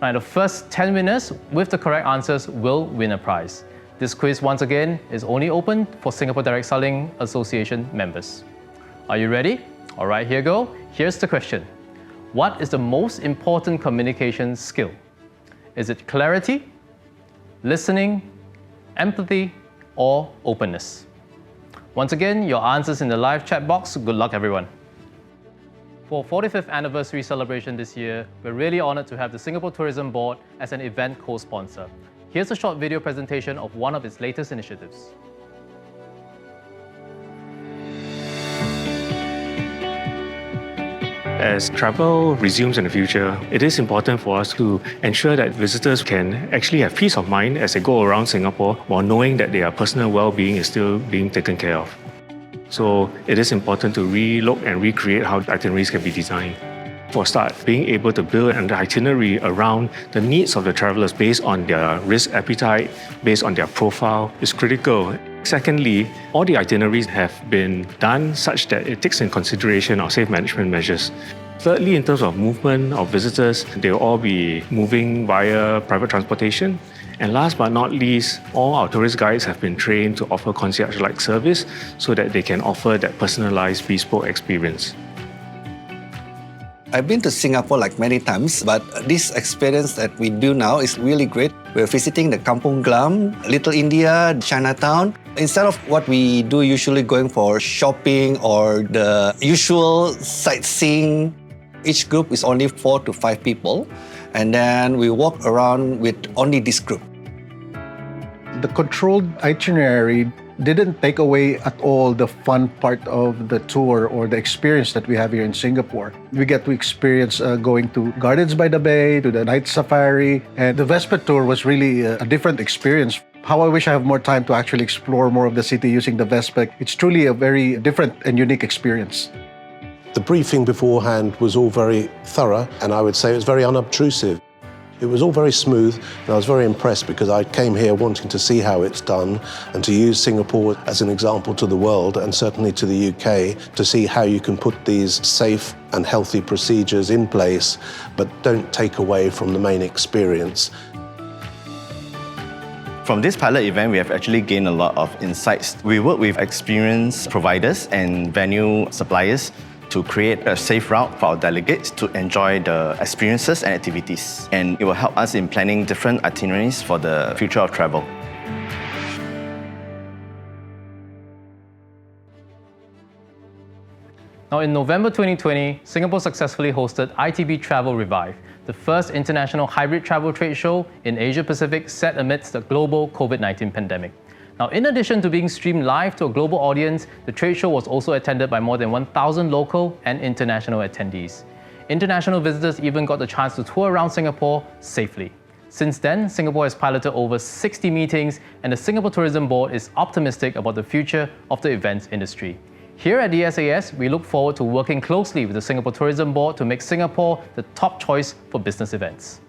Now, the first 10 winners with the correct answers will win a prize. This quiz, once again, is only open for Singapore Direct Selling Association members. Are you ready? All right, here you go. Here's the question. What is the most important communication skill? Is it clarity, listening, empathy, or openness? Once again, your answers in the live chat box. Good luck, everyone. For 45th anniversary celebration this year, we're really honored to have the Singapore Tourism Board as an event co-sponsor. Here's a short video presentation of one of its latest initiatives. As travel resumes in the future, it is important for us to ensure that visitors can actually have peace of mind as they go around Singapore while knowing that their personal well-being is still being taken care of. So it is important to relook and recreate how itineraries can be designed. For a start, being able to build an itinerary around the needs of the travelers based on their risk appetite, based on their profile is critical. Secondly, all the itineraries have been done such that it takes in consideration our safe management measures. Thirdly, in terms of movement of visitors, they'll all be moving via private transportation. And last but not least, all our tourist guides have been trained to offer concierge-like service so that they can offer that personalized bespoke experience. I've been to Singapore like many times, but this experience that we do now is really great. We're visiting the Kampung Glam, Little India, Chinatown. Instead of what we do usually going for shopping or the usual sightseeing, each group is only 4 to 5 people. And then we walk around with only this group. The controlled itinerary didn't take away at all the fun part of the tour or the experience that we have here in Singapore. We get to experience going to Gardens by the Bay, to the night safari, and the Vespa tour was really a different experience. How I wish I have more time to actually explore more of the city using the Vespa. It's truly a very different and unique experience. The briefing beforehand was all very thorough, and I would say it was very unobtrusive. It was all very smooth, and I was very impressed because I came here wanting to see how it's done and to use Singapore as an example to the world and certainly to the UK to see how you can put these safe and healthy procedures in place but don't take away from the main experience. From this pilot event, we have actually gained a lot of insights. We work with experienced providers and venue suppliers to create a safe route for our delegates to enjoy the experiences and activities. And it will help us in planning different itineraries for the future of travel. Now, in November 2020, Singapore successfully hosted ITB Travel Revive, the first international hybrid travel trade show in Asia-Pacific set amidst the global COVID-19 pandemic. Now, in addition to being streamed live to a global audience, the trade show was also attended by more than 1,000 local and international attendees. International visitors even got the chance to tour around Singapore safely. Since then, Singapore has piloted over 60 meetings, and the Singapore Tourism Board is optimistic about the future of the events industry. Here at DSAS, we look forward to working closely with the Singapore Tourism Board to make Singapore the top choice for business events.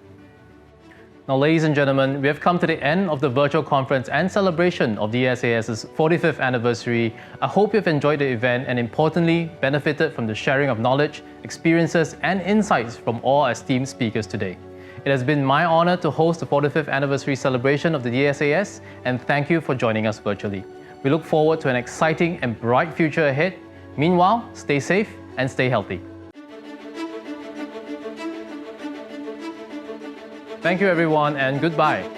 Now, ladies and gentlemen, we have come to the end of the virtual conference and celebration of DSAS's 45th anniversary. I hope you've enjoyed the event and importantly, benefited from the sharing of knowledge, experiences, and insights from all esteemed speakers today. It has been my honor to host the 45th anniversary celebration of the DSAS, and thank you for joining us virtually. We look forward to an exciting and bright future ahead. Meanwhile, stay safe and stay healthy. Thank you everyone, and goodbye.